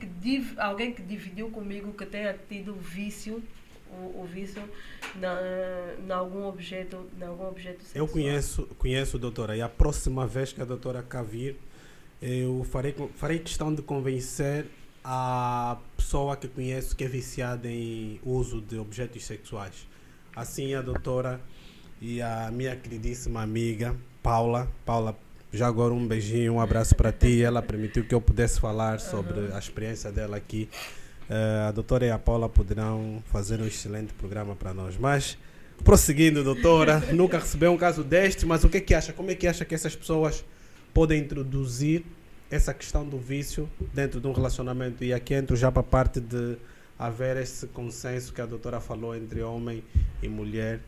alguém que dividiu comigo que tenha tido vício, o vício em algum objeto sexual. Eu conheço, doutora, e a próxima vez que a doutora cá vir, eu farei questão de convencer a pessoa que conheço que é viciada em uso de objetos sexuais. Assim, a doutora e a minha queridíssima amiga Paula, já agora um beijinho, um abraço para ti. Ela permitiu que eu pudesse falar sobre a experiência dela aqui. A doutora e a Paula poderão fazer um excelente programa para nós. Mas, prosseguindo, doutora, nunca recebeu um caso deste, mas o que é que acha? Como é que acha que essas pessoas podem introduzir essa questão do vício dentro de um relacionamento? E aqui entro já para a parte de haver esse consenso que a doutora falou entre homem e mulher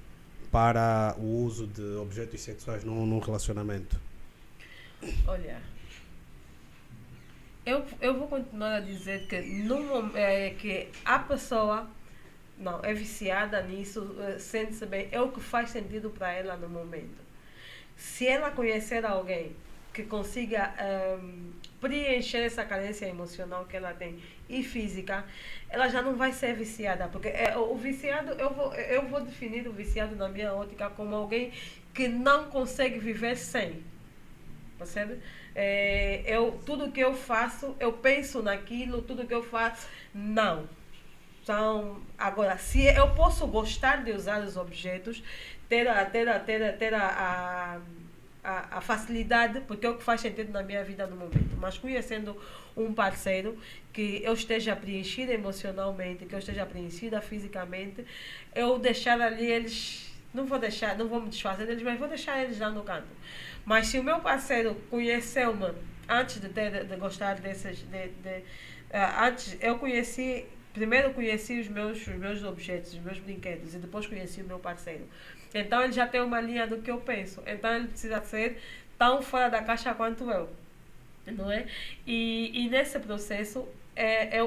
para o uso de objetos sexuais num relacionamento. Olha, eu vou continuar a dizer que, que a pessoa não é viciada nisso, sente-se bem, é o que faz sentido para ela no momento. Se ela conhecer alguém que consiga preencher essa carência emocional que ela tem e física, ela já não vai ser viciada, porque o viciado, eu vou definir o viciado na minha ótica como alguém que não consegue viver sem, percebe? Tudo que eu faço, eu penso naquilo, tudo que eu faço, não. Então, agora, se eu posso gostar de usar os objetos, ter a facilidade, porque é o que faz sentido na minha vida no momento, mas conhecendo um parceiro que eu esteja preenchida emocionalmente, que eu esteja preenchida fisicamente, eu deixar ali eles, não vou me desfazer deles, mas vou deixar eles lá no canto. Mas se o meu parceiro conheceu-me antes de gostar desses, antes primeiro conheci os meus objetos, os meus brinquedos, e depois conheci o meu parceiro. Então ele já tem uma linha do que eu penso. Então ele precisa ser tão fora da caixa quanto eu, não é? E nesse processo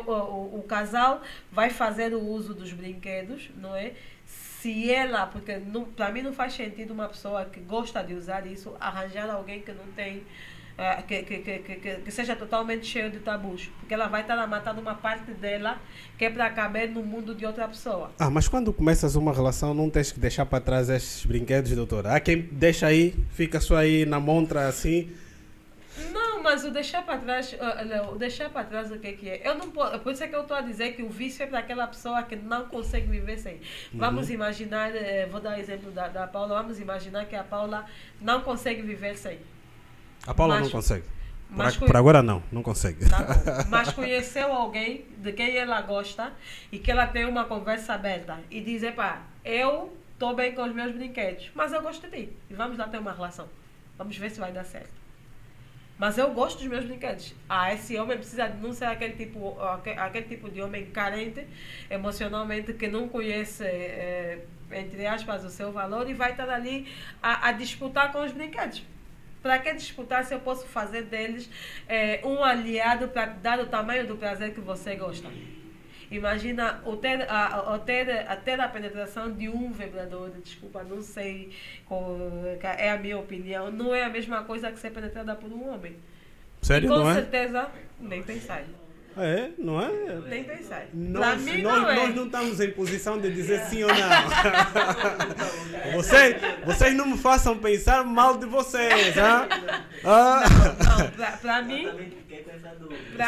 o casal vai fazer o uso dos brinquedos, não é? Se ela, porque para mim não faz sentido uma pessoa que gosta de usar isso arranjar alguém que não tem, que seja totalmente cheio de tabus, porque ela vai estar a matar uma parte dela que é para caber no mundo de outra pessoa. Mas quando começas uma relação não tens que deixar para trás esses brinquedos, doutora? Há quem deixa aí, fica só aí na montra assim. Não, mas o deixar para trás, o que é? Eu não posso, por isso é que eu estou a dizer que o vício é para aquela pessoa que não consegue viver sem. Vamos imaginar, vou dar o exemplo da Paula, vamos imaginar que a Paula não consegue viver sem. A Paula não consegue. Por agora não consegue. Tá bom. Mas conheceu alguém de quem ela gosta e que ela tem uma conversa aberta e diz, eu estou bem com os meus brinquedos, mas eu gosto de ti e vamos lá ter uma relação. Vamos ver se vai dar certo. Mas eu gosto dos meus brinquedos. Esse homem precisa não ser aquele tipo de homem carente emocionalmente, que não conhece, entre aspas, o seu valor e vai estar ali a disputar com os brinquedos. Para que disputar se eu posso fazer deles um aliado para dar o tamanho do prazer que você gosta? Imagina ter a penetração de um vibrador, desculpa, não sei qual é a minha opinião, não é a mesma coisa que ser penetrada por um homem. Sério, e com não é? certeza, nem pensar. É, não é? Nem pensar. Nós, mim, nós, não é. nós não estamos em posição de dizer sim ou não. Vocês não me façam pensar mal de vocês. Hein? Não, para mim...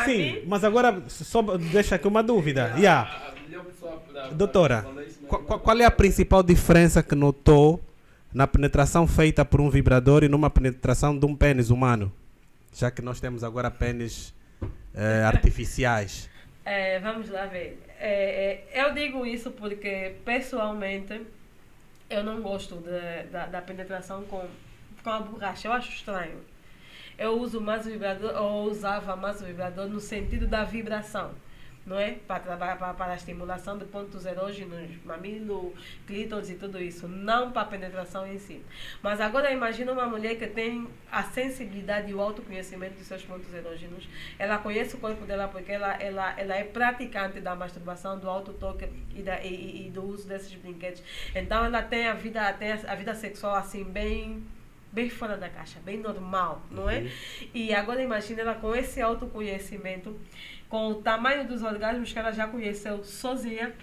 Sim, mim, mas agora só deixa aqui uma dúvida. Doutora, qual é a principal diferença que notou na penetração feita por um vibrador e numa penetração de um pênis humano? Já que nós temos agora pênis artificiais. Vamos lá ver. Eu digo isso porque, pessoalmente, eu não gosto da penetração com a borracha. Eu acho estranho. Eu uso mais o vibrador, ou usava mais o vibrador no sentido da vibração, não é? Para trabalhar para a estimulação de pontos erógenos, mamilo, clítoris e tudo isso, não para a penetração em si. Mas agora imagina uma mulher que tem a sensibilidade e o autoconhecimento dos seus pontos erógenos. Ela conhece o corpo dela porque ela é praticante da masturbação, do autotoque e do uso desses brinquedos. Então ela tem a vida sexual assim bem fora da caixa, bem normal, não é? E agora imagina ela com esse autoconhecimento, com o tamanho dos orgasmos que ela já conheceu sozinha,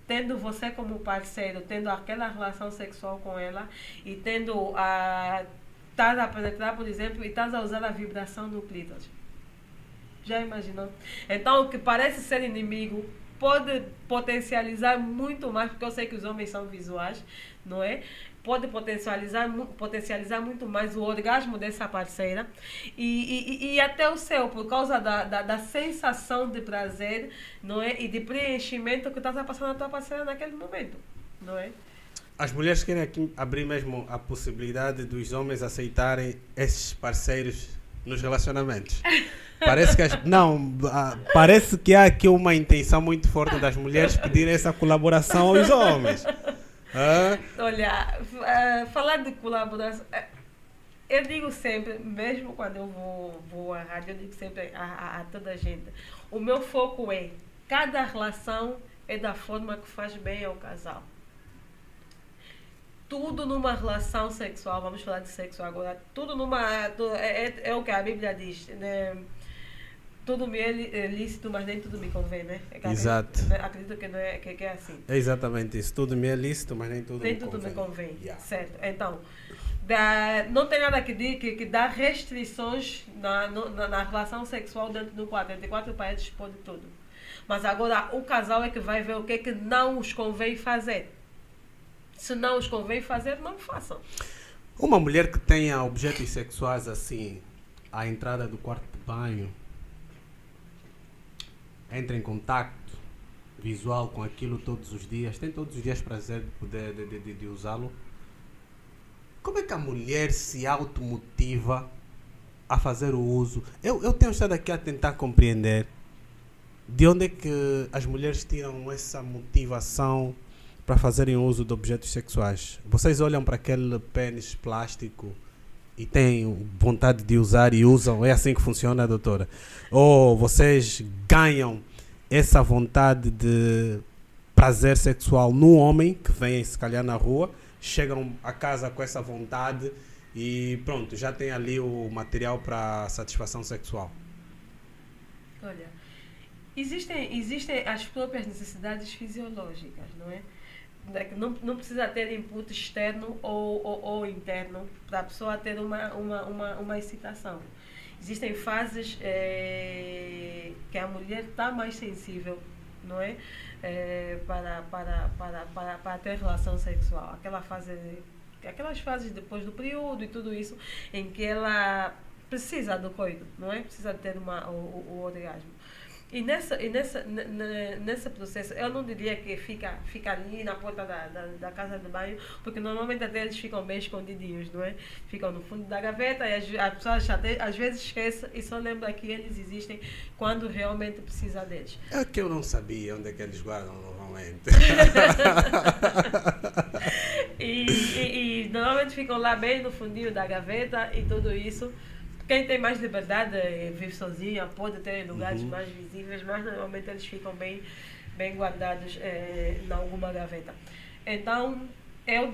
tendo você como parceiro, tendo aquela relação sexual com ela e tendo estás a penetrar, por exemplo, e estás a usar a vibração do clítoris. Já imaginou? Então, o que parece ser inimigo pode potencializar muito mais, porque eu sei que os homens são visuais, não é? Pode potencializar muito mais o orgasmo dessa parceira e até o seu, por causa da sensação de prazer, não é? E de preenchimento que estás a passar na tua parceira naquele momento, não é? As mulheres querem aqui abrir mesmo a possibilidade dos homens aceitarem esses parceiros nos relacionamentos. Parece que há aqui uma intenção muito forte das mulheres pedirem essa colaboração aos homens. Olha, falar de colaboração, eu digo sempre, mesmo quando eu vou à rádio, eu digo sempre a toda a gente, o meu foco é, cada relação é da forma que faz bem ao casal. Tudo numa relação sexual, vamos falar de sexo agora, é o que a Bíblia diz, né? Tudo me é lícito, mas nem tudo me convém, né? Exato. Acredito que, não que é assim. É exatamente isso. Tudo me é lícito, mas nem tudo me convém. Yeah. Certo. Então, não tem nada que dá restrições na relação sexual dentro do quarto. Entre quatro paredes pode tudo. Mas agora o casal é que vai ver o que é que não os convém fazer. Se não os convém fazer, não façam. Uma mulher que tenha objetos sexuais assim, à entrada do quarto de banho, entra em contacto visual com aquilo todos os dias, tem todos os dias prazer de poder de usá-lo. Como é que a mulher se automotiva a fazer o uso? Eu tenho estado aqui a tentar compreender de onde é que as mulheres tiram essa motivação para fazerem uso de objetos sexuais. Vocês olham para aquele pênis plástico e têm vontade de usar e usam? É assim que funciona, doutora? Ou vocês ganham essa vontade de prazer sexual no homem que vem se calhar na rua, chegam a casa com essa vontade e pronto, já tem ali o material para satisfação sexual? Olha, existem as próprias necessidades fisiológicas, não é? Não precisa ter input externo ou interno para a pessoa ter uma excitação. Existem fases que a mulher está mais sensível, não é? Para ter relação sexual. Aquelas fases depois do período e tudo isso, em que ela precisa do coito, não é? Precisa ter o orgasmo. E nesse processo, eu não diria que fica ali na porta da casa de banho, porque normalmente até eles ficam bem escondidinhos, não é? Ficam no fundo da gaveta e a pessoa às vezes esquece e só lembra que eles existem quando realmente precisa deles. É que eu não sabia onde é que eles guardam normalmente. E normalmente normalmente ficam lá bem no fundinho da gaveta e tudo isso. Quem tem mais liberdade vive sozinha, pode ter lugares mais visíveis, mas normalmente eles ficam bem guardados em alguma gaveta. Então, eu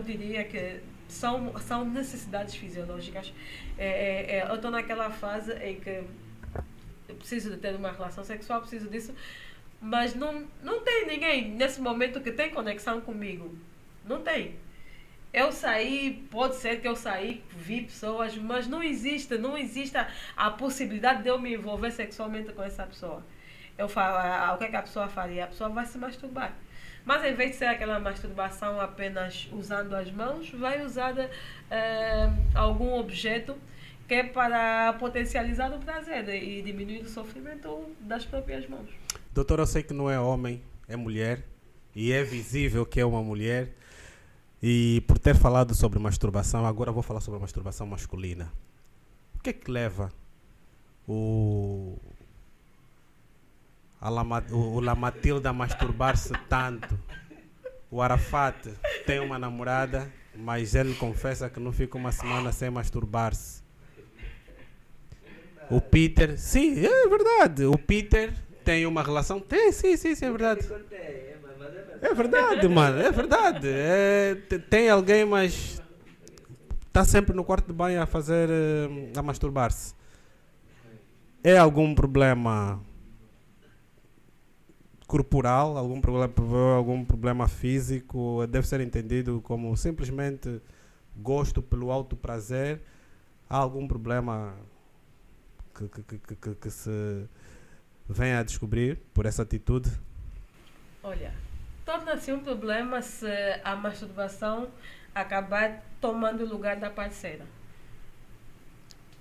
diria que são necessidades fisiológicas. Eu estou naquela fase em que eu preciso de ter uma relação sexual, preciso disso, mas não tem ninguém nesse momento que tem conexão comigo. Não tem. Eu saí, pode ser que eu saí, vi pessoas, mas não existe a possibilidade de eu me envolver sexualmente com essa pessoa. Eu falo, o que é que a pessoa faria? A pessoa vai se masturbar. Mas em vez de ser aquela masturbação apenas usando as mãos, vai usar algum objeto que é para potencializar o prazer e diminuir o sofrimento das próprias mãos. Doutor, eu sei que não é homem, é mulher, e é visível que é uma mulher. E por ter falado sobre masturbação, agora vou falar sobre a masturbação masculina. O que é que leva o Lamatilde a masturbar-se tanto? O Arafat tem uma namorada, mas ele confessa que não fica uma semana sem masturbar-se. O Peter, sim, é verdade. O Peter tem uma relação, sim, é verdade. É verdade, mano, é verdade. Tem alguém, mas está sempre no quarto de banho a masturbar-se. É algum problema corporal, algum problema físico? Deve ser entendido como simplesmente gosto pelo alto prazer? Há algum problema que se venha a descobrir por essa atitude? Olha, torna-se um problema se a masturbação acabar tomando o lugar da parceira.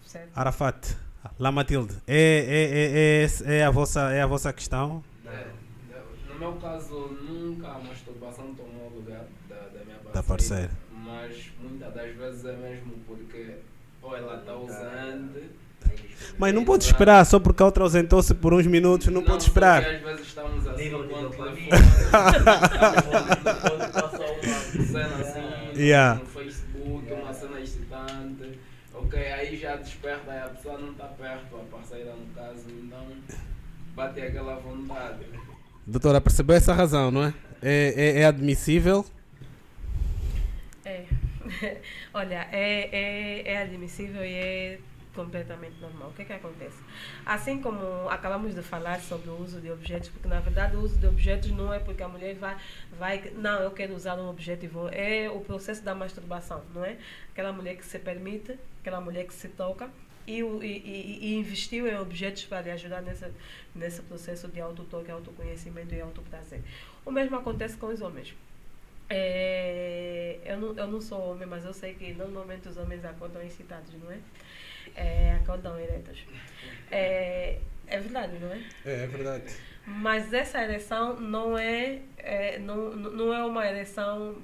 Certo? Arafat, Lamatilde, é a vossa questão? No meu caso, nunca a masturbação tomou o lugar da minha parceira. Da parceira. Mas muitas das vezes é mesmo porque ou ela está usando. Mas não pode esperar, só porque a outra ausentou-se por uns minutos, não pode esperar. Às vezes estamos assim com o telefone, uma cena assim no Facebook, uma cena excitante. Ok, aí já desperta, aí a pessoa não está perto, a parceira no caso, então bate aquela vontade. Doutora, percebeu essa razão, não é? É admissível? Olha, é admissível e é completamente normal. O que é que acontece? Assim como acabamos de falar sobre o uso de objetos, porque na verdade o uso de objetos não é porque a mulher vai não, eu quero usar um objeto e vou. É o processo da masturbação, não é? Aquela mulher que se permite, aquela mulher que se toca e investiu em objetos para lhe ajudar nesse processo de autotoque, autoconhecimento e autoprazer. O mesmo acontece com os homens. Eu não sou homem, mas eu sei que normalmente os homens acordam excitados, não é? Acordam eretos. É verdade, não é? É verdade. Mas essa ereção não é uma ereção.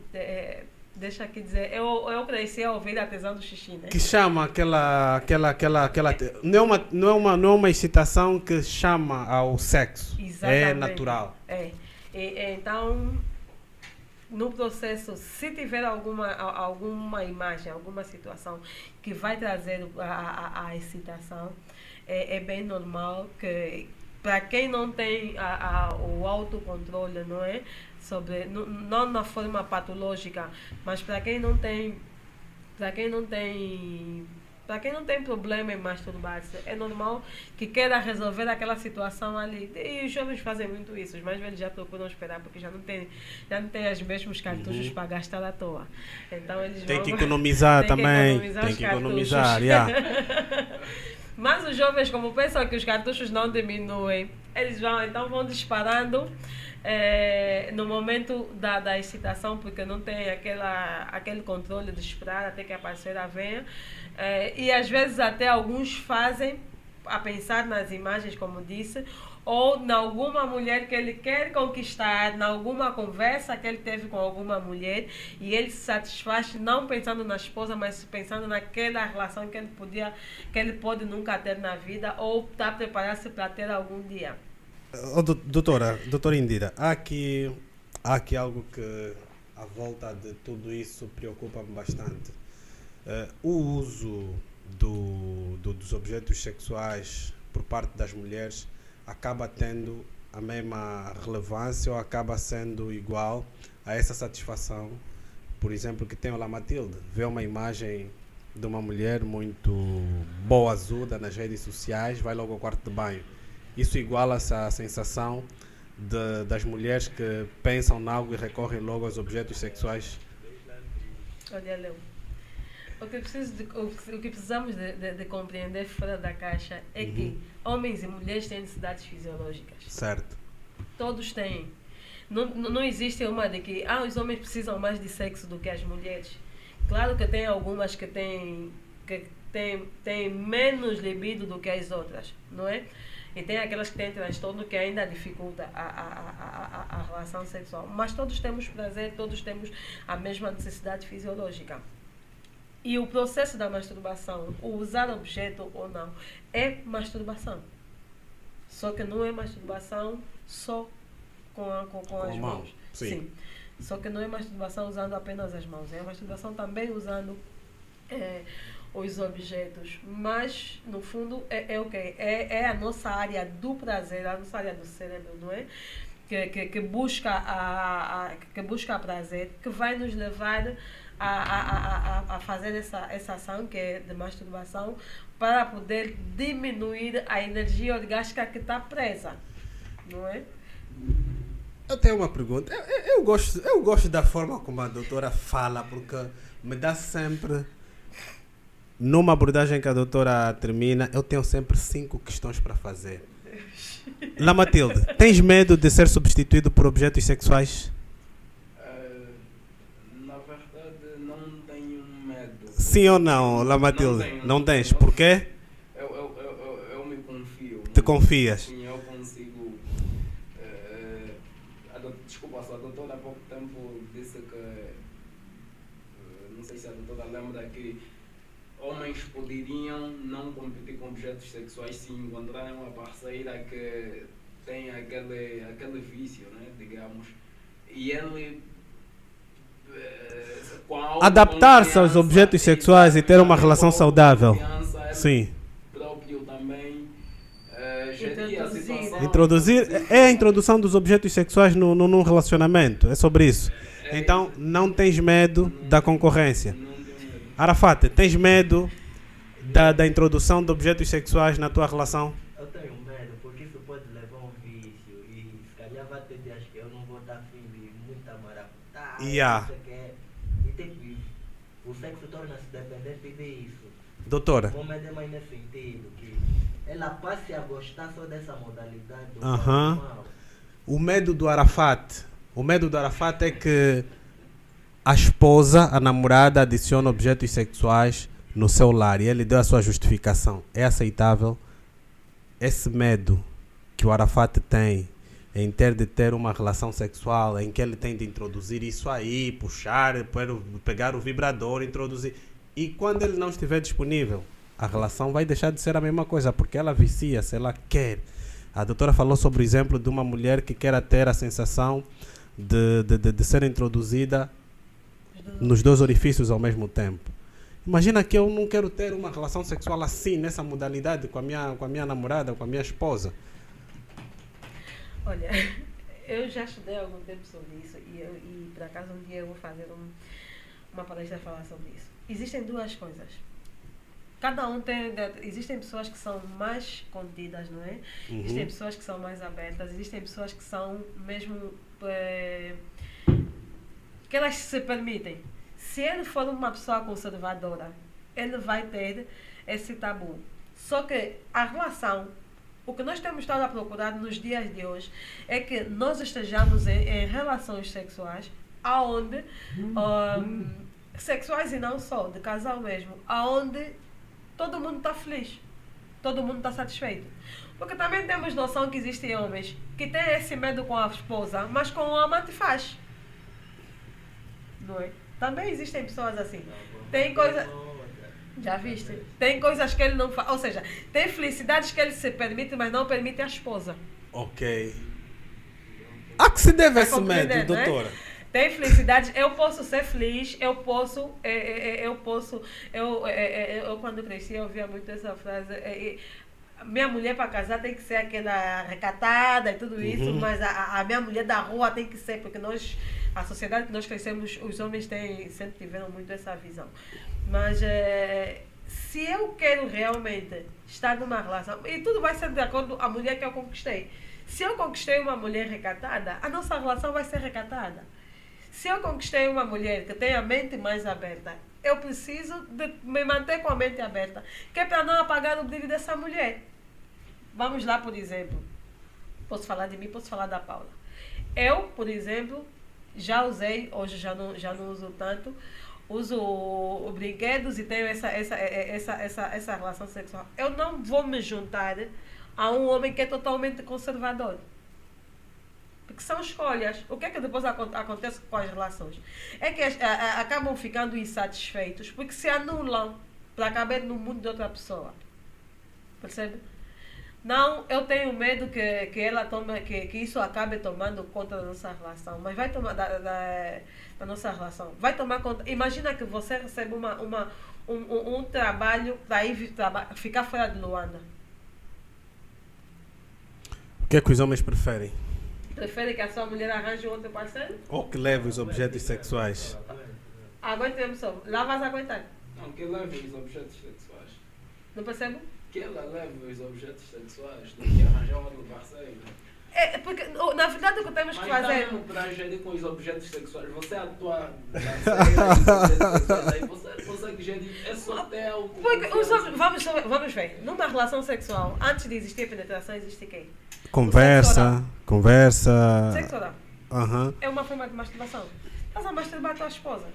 Deixa aqui dizer, eu cresci a ouvir a tesão do xixi, né? Que chama aquela não é uma excitação que chama ao sexo. Exatamente. É natural. Então, no processo, se tiver alguma imagem, alguma situação que vai trazer a excitação, é bem normal que, para quem não tem o autocontrole, não é? Não na forma patológica, mas para quem não tem problema em masturbar-se, é normal que queira resolver aquela situação ali. E os jovens fazem muito isso. Os mais velhos já procuram esperar porque já não tem os mesmos cartuchos para gastar à toa. Então eles tem que economizar também. Tem que economizar. Mas os jovens, como pensam que os cartuchos não diminuem, eles vão disparando no momento da excitação, porque não tem aquele controle de esperar até que a parceira venha. E às vezes até alguns fazem a pensar nas imagens, como disse, ou em alguma mulher que ele quer conquistar, em alguma conversa que ele teve com alguma mulher, e ele se satisfaz não pensando na esposa, mas pensando naquela relação que ele pode nunca ter na vida, ou está preparado-se para ter algum dia. Doutora Indira, há aqui algo que à volta de tudo isso preocupa-me bastante. O uso dos objetos sexuais por parte das mulheres acaba tendo a mesma relevância ou acaba sendo igual a essa satisfação, por exemplo, que tem o La Matilde. Vê uma imagem de uma mulher muito boazuda nas redes sociais, vai logo ao quarto de banho. Isso iguala-se à sensação das mulheres que pensam em algo e recorrem logo aos objetos sexuais. Olha, Léo, o que precisamos de compreender fora da caixa é que homens e mulheres têm necessidades fisiológicas. Certo. Todos têm. Não existe uma de que os homens precisam mais de sexo do que as mulheres. Claro que tem algumas que têm menos libido do que as outras, não é? E tem aquelas que têm transtorno que ainda dificulta a relação sexual. Mas todos temos prazer, todos temos a mesma necessidade fisiológica. E o processo da masturbação, o usar objeto ou não, é masturbação. Só que não é masturbação só com as mãos. Sim. Só que não é masturbação usando apenas as mãos. É masturbação também usando os objetos. Mas, no fundo, é o quê? É a nossa área do prazer, a nossa área do cérebro, não é? Que busca prazer, que vai nos levar a fazer essa ação, que é de masturbação, para poder diminuir a energia orgástica que está presa, não é? Eu tenho uma pergunta. Eu gosto da forma como a doutora fala, porque me dá sempre, numa abordagem que a doutora termina, eu tenho sempre 5 questões para fazer. La Matilde, tens medo de ser substituído por objetos sexuais? Na verdade, não tenho medo. Sim ou não, La Matilde? Não tens. Por quê? Eu me confio. Te confias? Sim, eu consigo. Desculpa, a doutora há pouco tempo disse que, não sei se a doutora lembra, que homens poderiam não competir com objetos sexuais se encontrarem uma parceira que tem aquele vício, né, digamos, e ele adaptar-se aos objetos sexuais e ter uma relação saudável. Sim. Próprio também gerir a situação. Introduzir é a introdução dos objetos sexuais num relacionamento. É sobre isso. Então, não tens medo da concorrência. Arafat, tens medo da introdução de objetos sexuais na tua relação? Eu tenho medo, porque isso pode levar a um vício e se calhar vai ter dias que eu não vou dar fim de muita maracutá. E tipo, o sexo torna-se dependente disso. Doutora? O medo é mais nesse sentido, que ela passe a gostar só dessa modalidade do normal. normal. O medo do Arafat é que a esposa, a namorada, adiciona objetos sexuais no seu lar e ele deu a sua justificação. É aceitável? Esse medo que o Arafat tem em ter uma relação sexual, em que ele tem de introduzir isso aí, puxar, pegar o vibrador, introduzir. E quando ele não estiver disponível, a relação vai deixar de ser a mesma coisa, porque ela vicia, se ela quer. A doutora falou sobre o exemplo de uma mulher que quer ter a sensação de ser introduzida nos 2 orifícios ao mesmo tempo. Imagina que eu não quero ter uma relação sexual assim, nessa modalidade, com a minha namorada, com a minha esposa. Olha, eu já estudei há algum tempo sobre isso e por acaso um dia eu vou fazer uma palestra a falar sobre isso. Existem 2 coisas. Cada um tem... Existem pessoas que são mais contidas, não é? Existem pessoas que são mais abertas, existem pessoas que são mesmo... que elas se permitem. Se ele for uma pessoa conservadora, ele vai ter esse tabu. Só que a relação, o que nós temos estado a procurar nos dias de hoje é que nós estejamos em relações sexuais aonde sexuais e não só, de casal mesmo, aonde todo mundo está feliz, todo mundo está satisfeito. Porque também temos noção que existem homens que têm esse medo com a esposa, mas com o amante faz. Não é? Também existem pessoas assim. Tem coisa... Já viste? Tem coisas que ele não faz. Ou seja, tem felicidades que ele se permite, mas não permite a esposa. Ok. A que se deve esse medo, doutora? Tem felicidade, eu posso ser feliz, eu quando cresci eu ouvia muito essa frase, minha mulher para casar tem que ser aquela recatada e tudo isso, mas a minha mulher da rua tem que ser, porque a sociedade que nós crescemos, os homens sempre tiveram muito essa visão. Mas se eu quero realmente estar numa relação, e tudo vai ser de acordo com a mulher que eu conquistei. Se eu conquistei uma mulher recatada, a nossa relação vai ser recatada. Se eu conquistei uma mulher que tem a mente mais aberta, eu preciso de me manter com a mente aberta, que é para não apagar o brilho dessa mulher. Vamos lá, por exemplo. Posso falar de mim, posso falar da Paula. Eu, por exemplo, já usei, hoje já não uso tanto, uso brinquedos e tenho essa relação sexual. Eu não vou me juntar a um homem que é totalmente conservador. Porque são escolhas. O que é que depois acontece com as relações? É que acabam ficando insatisfeitos porque se anulam para caber no mundo de outra pessoa. Percebe? Não, eu tenho medo que ela tome, que isso acabe tomando conta da nossa relação. Mas vai tomar da nossa relação. Vai tomar conta. Imagina que você recebe um trabalho para ir ficar fora de Luanda. O que é que os homens preferem? Prefere que a sua mulher arranje outro parceiro? Ou que leve os objetos sexuais? Aguentemos só. Lá vais aguentar. Não, que leve os objetos sexuais. Não percebo? Que ela leve os objetos sexuais do que arranjar um outro parceiro. Porque, na verdade, o que temos que fazer... Mas para gerir com os objetos sexuais, você atua aí você consegue gerir esse hotel... Vamos ver. Numa relação sexual, antes de existir penetração, existe quem? Conversa. Sexo oral. É uma forma de masturbação. Estás a masturbar a tua esposa.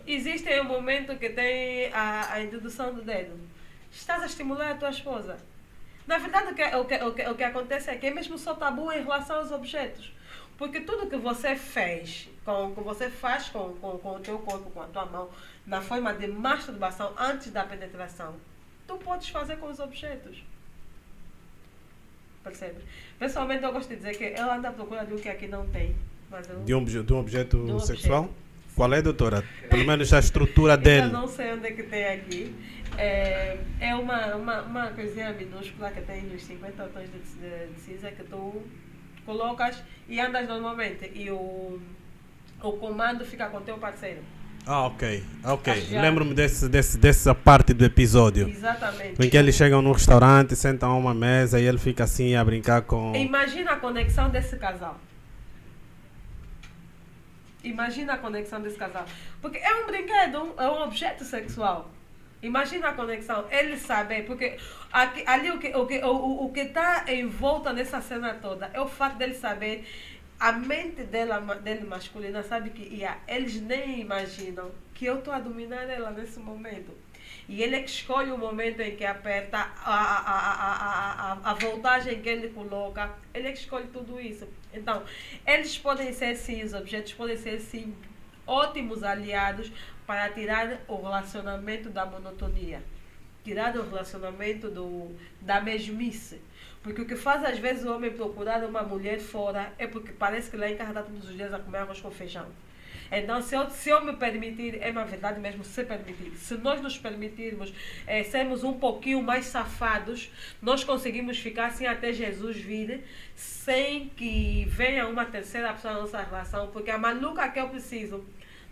Existe um momento que tem a introdução do dedo. Estás a estimular a tua esposa. Na verdade, o que acontece é que é mesmo só tabu em relação aos objetos. Porque tudo que você faz com o teu corpo, com a tua mão, na forma de masturbação antes da penetração, tu podes fazer com os objetos. Percebe? Pessoalmente, eu gosto de dizer que ela anda à procura de um que aqui não tem. Mas de um objeto sexual? Qual é, doutora? Pelo menos a estrutura dele. Eu não sei onde é que tem aqui. É uma coisinha minúscula que tem uns 50 tons de cinza que tu colocas e andas normalmente. E o comando fica com o teu parceiro. Ok. Lembro-me dessa parte do episódio. Exatamente. Em que eles chegam num restaurante, sentam a uma mesa e ele fica assim a brincar com... Imagina a conexão desse casal. Imagina a conexão desse casal. Porque é um brinquedo, é um objeto sexual. Imagina a conexão. Ele sabe, porque ali o que está em volta nessa cena toda é o fato dele saber, a mente dele masculina sabe que eles nem imaginam que eu estou a dominar ela nesse momento. E ele é que escolhe o momento em que aperta, a voltagem que ele coloca, ele é que escolhe tudo isso. Então, eles podem ser sim, os objetos podem ser sim ótimos aliados para tirar o relacionamento da monotonia, tirar o relacionamento da mesmice. Porque o que faz às vezes o homem procurar uma mulher fora é porque parece que lá em casa está todos os dias a comer arroz com feijão. Então, se eu me permitir, é uma verdade mesmo, se permitir. Se nós nos permitirmos sermos um pouquinho mais safados, nós conseguimos ficar assim até Jesus vir, sem que venha uma terceira pessoa na nossa relação, porque a maluca que eu preciso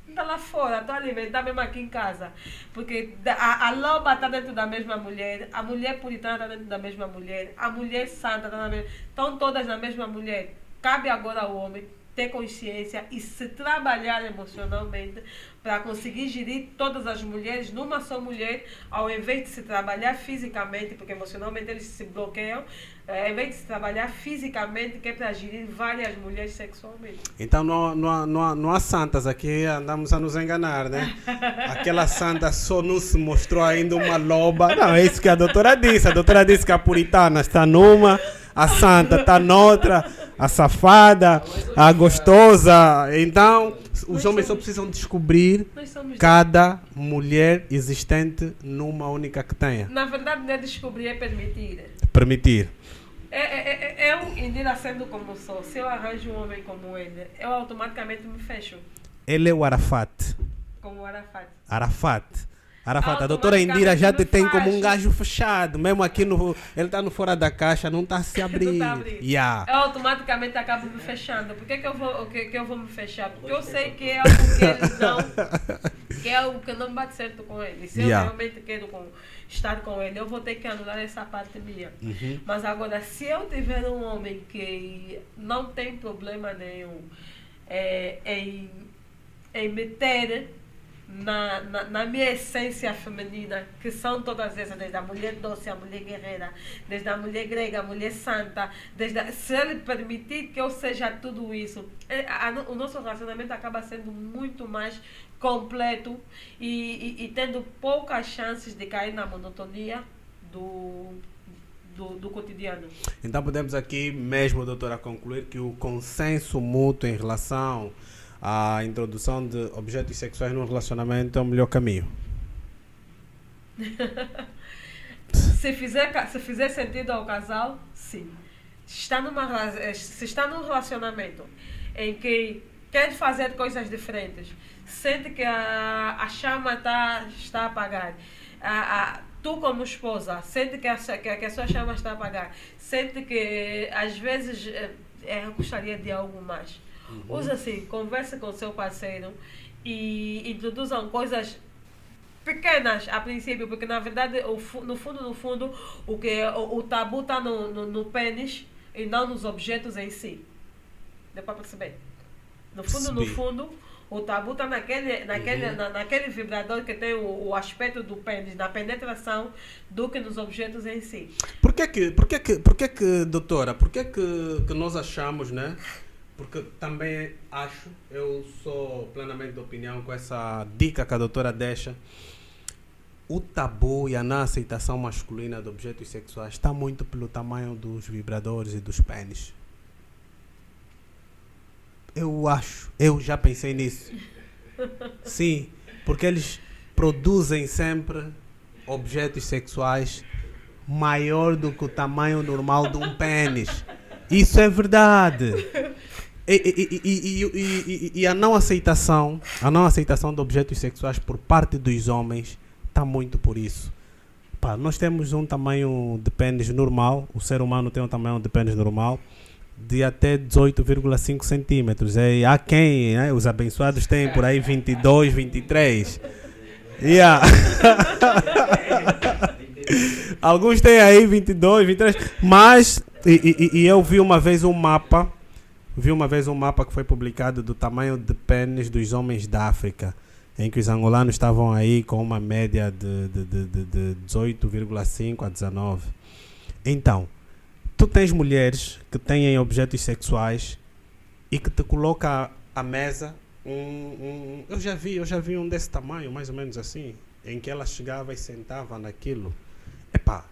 está lá fora, estou a alimentar mesmo aqui em casa. Porque a loba está dentro da mesma mulher, a mulher puritana está dentro da mesma mulher, a mulher santa está na mesma... Estão todas na mesma mulher. Cabe agora ao homem ter consciência e se trabalhar emocionalmente para conseguir gerir todas as mulheres numa só mulher, ao invés de se trabalhar fisicamente, porque emocionalmente eles se bloqueiam, ao invés de se trabalhar fisicamente, que é para gerir várias mulheres sexualmente. Então não há santas aqui, andamos a nos enganar, né? Aquela santa só não se mostrou ainda uma loba. Não, é isso que a doutora disse. A doutora disse que a puritana está numa, a santa está noutra, a safada, a gostosa. Então, os homens só precisam descobrir cada mulher existente numa única que tenha. Na verdade, não é descobrir, é permitir. Permitir. Eu, Indira, sendo como sou, se eu arranjo um homem como ele, eu automaticamente me fecho. Ele é o Arafat. Como o Arafat. A doutora Indira já te tem como um gajo fechado. Mesmo aqui, ele está no fora da caixa, não está a se abrir. Não tá abrindo. Yeah. Eu automaticamente acabo me fechando. Por que eu vou me fechar? Porque eu sei que é algo que ele não... Que é algo que não bate certo com ele. Se eu realmente quero estar com ele, eu vou ter que anular essa parte minha. Mas agora, se eu tiver um homem que não tem problema nenhum em meter na minha essência feminina, que são todas essas, desde a mulher doce, a mulher guerreira, desde a mulher grega, a mulher santa, se ele permitir que eu seja tudo isso, o nosso relacionamento acaba sendo muito mais completo e tendo poucas chances de cair na monotonia do cotidiano. Então podemos aqui mesmo, doutora, concluir que o consenso mútuo em relação a introdução de objetos sexuais no relacionamento é o melhor caminho. Se fizer sentido ao casal, sim. Se está num relacionamento em que quer fazer coisas diferentes, sente que a chama está a apagar, tu como esposa sente que a sua chama está a apagar, sente que às vezes eu gostaria de algo mais. Usa assim, converse com o seu parceiro e introduzam coisas pequenas a princípio, porque na verdade no fundo o tabu está no pênis e não nos objetos em si. Deu para perceber? No fundo o tabu está naquele vibrador que tem o aspecto do pênis, da penetração, do que nos objetos em si. Por que, doutora, por que nós achamos, né? Porque também acho, eu sou plenamente de opinião com essa dica que a doutora deixa, o tabu e a não aceitação masculina de objetos sexuais está muito pelo tamanho dos vibradores e dos pênis. Eu já pensei nisso. Sim, porque eles produzem sempre objetos sexuais maior do que o tamanho normal de um pênis. Isso é verdade. E a não aceitação de objetos sexuais por parte dos homens está muito por isso. Pá, nós temos um tamanho de pênis normal, o ser humano tem um tamanho de pênis normal de até 18,5 centímetros. Há quem, né, os abençoados têm por aí 22, 23. Yeah. Alguns têm aí 22, 23, mas eu vi uma vez um mapa que foi publicado do tamanho de pênis dos homens da África, em que os angolanos estavam aí com uma média de 18,5 a 19. Então, tu tens mulheres que têm objetos sexuais e que te coloca à mesa eu já vi um desse tamanho, mais ou menos assim, em que ela chegava e sentava naquilo. Epá,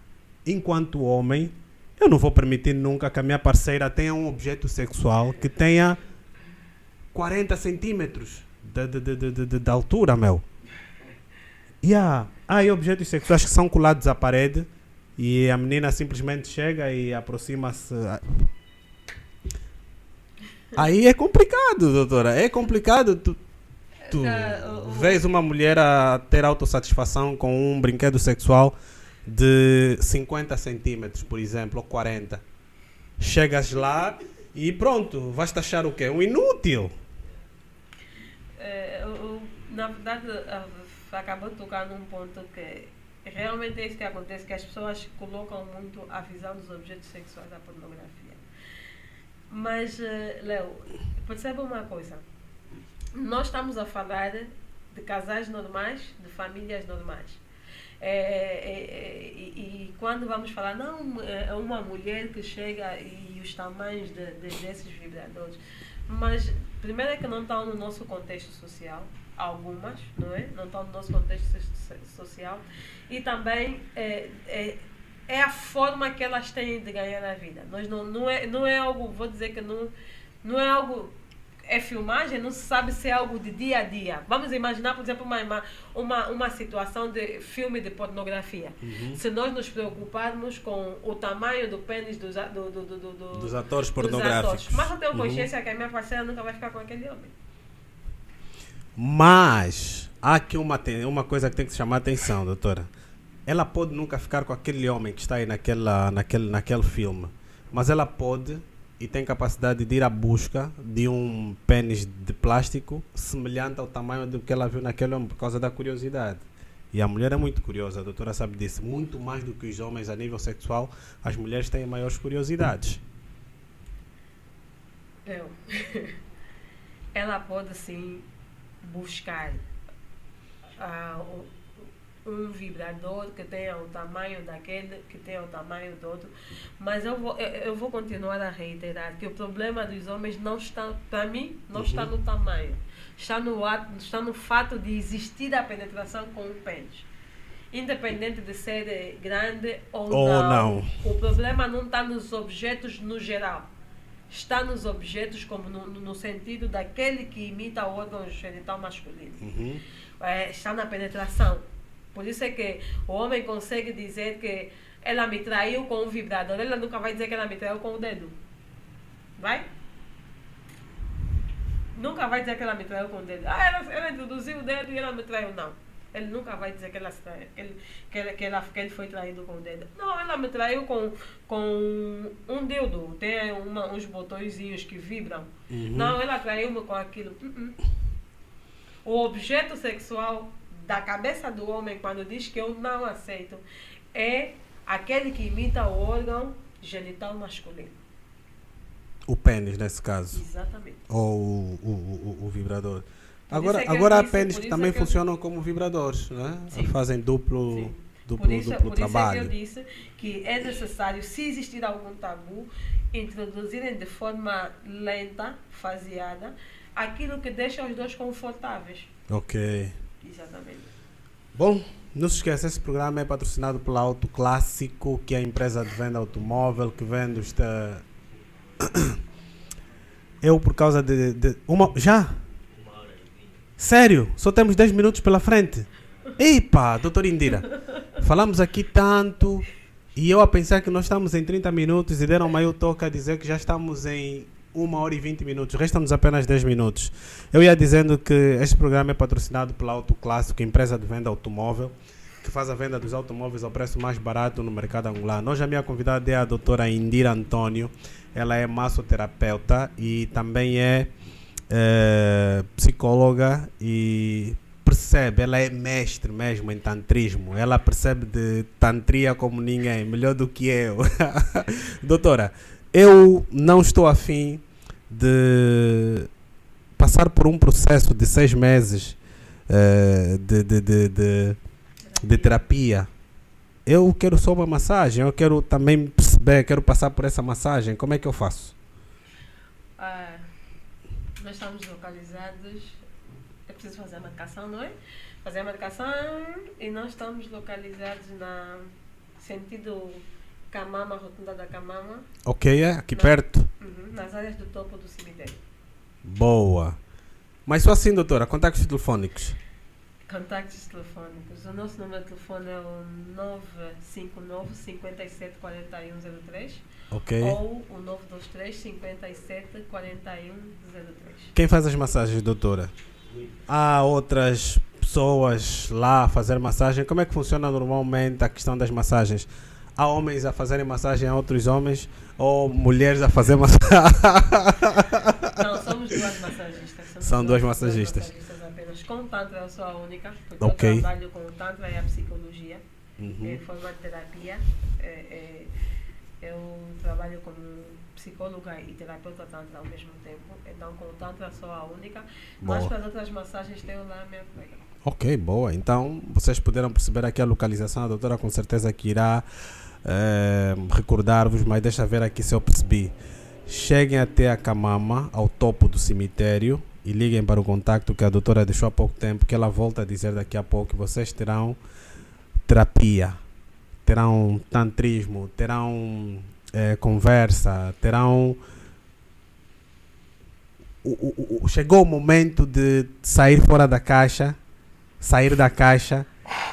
enquanto homem, eu não vou permitir nunca que a minha parceira tenha um objeto sexual que tenha 40 centímetros de altura, meu. Há objetos sexuais que são colados à parede e a menina simplesmente chega e aproxima-se. Aí é complicado, doutora. É complicado. Tu vês uma mulher a ter autossatisfação com um brinquedo sexual de 50 centímetros, por exemplo, ou 40. Chegas lá e pronto, vais taxar o quê? Um inútil. Na verdade, acabou de tocar num ponto que realmente é isso que acontece, que as pessoas colocam muito a visão dos objetos sexuais da pornografia. Mas, Léo, perceba uma coisa. Nós estamos a falar de casais normais, de famílias normais. E quando vamos falar, não, é uma mulher que chega e os tamanhos desses vibradores. Mas, primeiro é que não estão no nosso contexto social, algumas, não é? Não estão no nosso contexto social. E também é a forma que elas têm de ganhar a vida. Nós não é algo, vou dizer que não é algo é filmagem, não se sabe se é algo de dia a dia. Vamos imaginar, por exemplo, uma situação de filme de pornografia. Se nós nos preocuparmos com o tamanho do pênis dos atores pornográficos. Mas eu tenho consciência que a minha parceira nunca vai ficar com aquele homem. Mas há aqui uma coisa que tem que se chamar a atenção, doutora. Ela pode nunca ficar com aquele homem que está aí naquele filme, mas ela pode e tem capacidade de ir à busca de um pênis de plástico semelhante ao tamanho do que ela viu naquele homem, por causa da curiosidade. E a mulher é muito curiosa, a doutora sabe disso. Muito mais do que os homens a nível sexual, as mulheres têm maiores curiosidades. Ela pode sim buscar um vibrador que tenha o tamanho daquele, que tenha o tamanho do outro, mas eu vou continuar a reiterar que o problema dos homens não está, para mim, não está no tamanho, está no fato de existir a penetração com o pênis, independente de ser grande ou não. O problema não está nos objetos no geral, está nos objetos como no sentido daquele que imita o órgão genital masculino. Está na penetração. Por isso é que o homem consegue dizer que ela me traiu com um vibrador. Ela nunca vai dizer que ela me traiu com o dedo. Vai? Nunca vai dizer que ela me traiu com o dedo. Ela introduziu o dedo e ela me traiu. Não. Ele nunca vai dizer que ela se traiu, que ele foi traído com o dedo. Não, ela me traiu com um dildo. Tem uns botõezinhos que vibram. Não, ela traiu-me com aquilo. O objeto sexual da cabeça do homem, quando diz que eu não aceito, é aquele que imita o órgão genital masculino. O pênis, nesse caso. Exatamente. Ou o vibrador. Agora há pênis que também funcionam como vibradores, né? Fazem duplo trabalho. Por isso é que eu disse que é necessário, se existir algum tabu, introduzirem de forma lenta, faseada, aquilo que deixa os dois confortáveis. Ok. Exatamente. Bom, não se esqueça, esse programa é patrocinado pela Auto Clássico, que é a empresa de venda automóvel que vende Eu, por causa de uma... Já? Sério? Só temos 10 minutos pela frente? Epa, doutora Indira, falamos aqui tanto e eu a pensar que nós estamos em 30 minutos e deram-me aí o toque a dizer que já estamos em 1 hora e 20 minutos, restam-nos apenas 10 minutos. Eu ia dizendo que este programa é patrocinado pela Auto Clássico, empresa de venda automóvel, que faz a venda dos automóveis ao preço mais barato no mercado angolano. Hoje a minha convidada é a doutora Indira Antônio, ela é massoterapeuta e também é psicóloga e percebe, ela é mestre mesmo em tantrismo, ela percebe de tantria como ninguém, melhor do que eu. Doutora, eu não estou afim de passar por um processo de 6 meses de terapia. Eu quero só uma massagem, eu quero também perceber, quero passar por essa massagem. Como é que eu faço? Nós estamos localizados, é preciso fazer a marcação, não é? Fazer a marcação e nós estamos localizados na sentido Camama, Rotunda da Camama. Ok, aqui perto? Nas áreas do topo do cemitério. Boa. Mas só assim, doutora, contactos telefônicos. Contactos telefônicos. O nosso número de telefone é o 959 57 41 03. Ok. Ou o 923 57 41 03. Quem faz as massagens, doutora? Há outras pessoas lá a fazer massagem? Como é que funciona normalmente a questão das massagens? Há homens a fazerem massagem a outros homens ou mulheres a fazer massagem? Não, somos 2 massagistas. São 2 massagistas. Apenas. Com o Tantra eu sou a única, porque okay. Eu trabalho com o Tantra e a psicologia, em forma de terapia. Eu trabalho como psicóloga e terapeuta Tantra ao mesmo tempo. Então, com o Tantra sou a única. Boa. Mas para as outras massagens tenho lá a minha colega. Ok, boa. Então, vocês puderam perceber aqui a localização. A doutora com certeza que irá recordar-vos, mas deixa ver aqui se eu percebi. Cheguem até a Camama, ao topo do cemitério, e liguem para o contacto que a doutora deixou há pouco tempo, que ela volta a dizer daqui a pouco que vocês terão terapia, terão tantrismo, terão conversa, terão chegou o momento de sair fora da caixa, sair da caixa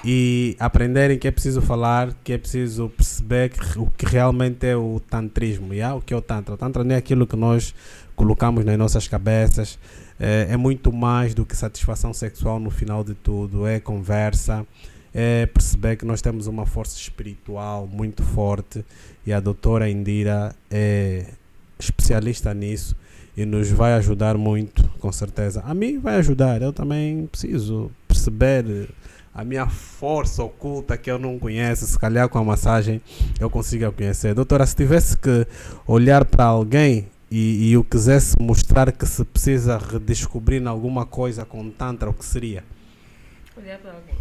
e aprenderem que é preciso falar, que é preciso perceber o que realmente é o tantrismo, o que é o tantra. O tantra não é aquilo que nós colocamos nas nossas cabeças, é muito mais do que satisfação sexual no final de tudo, é conversa, é perceber que nós temos uma força espiritual muito forte e a doutora Indira é especialista nisso e nos vai ajudar muito, com certeza. A mim vai ajudar, eu também preciso perceber a minha força oculta que eu não conheço, se calhar com a massagem eu consigo conhecer. Doutora, se tivesse que olhar para alguém e eu quisesse mostrar que se precisa redescobrir alguma coisa com Tantra, o que seria? Olhar para alguém.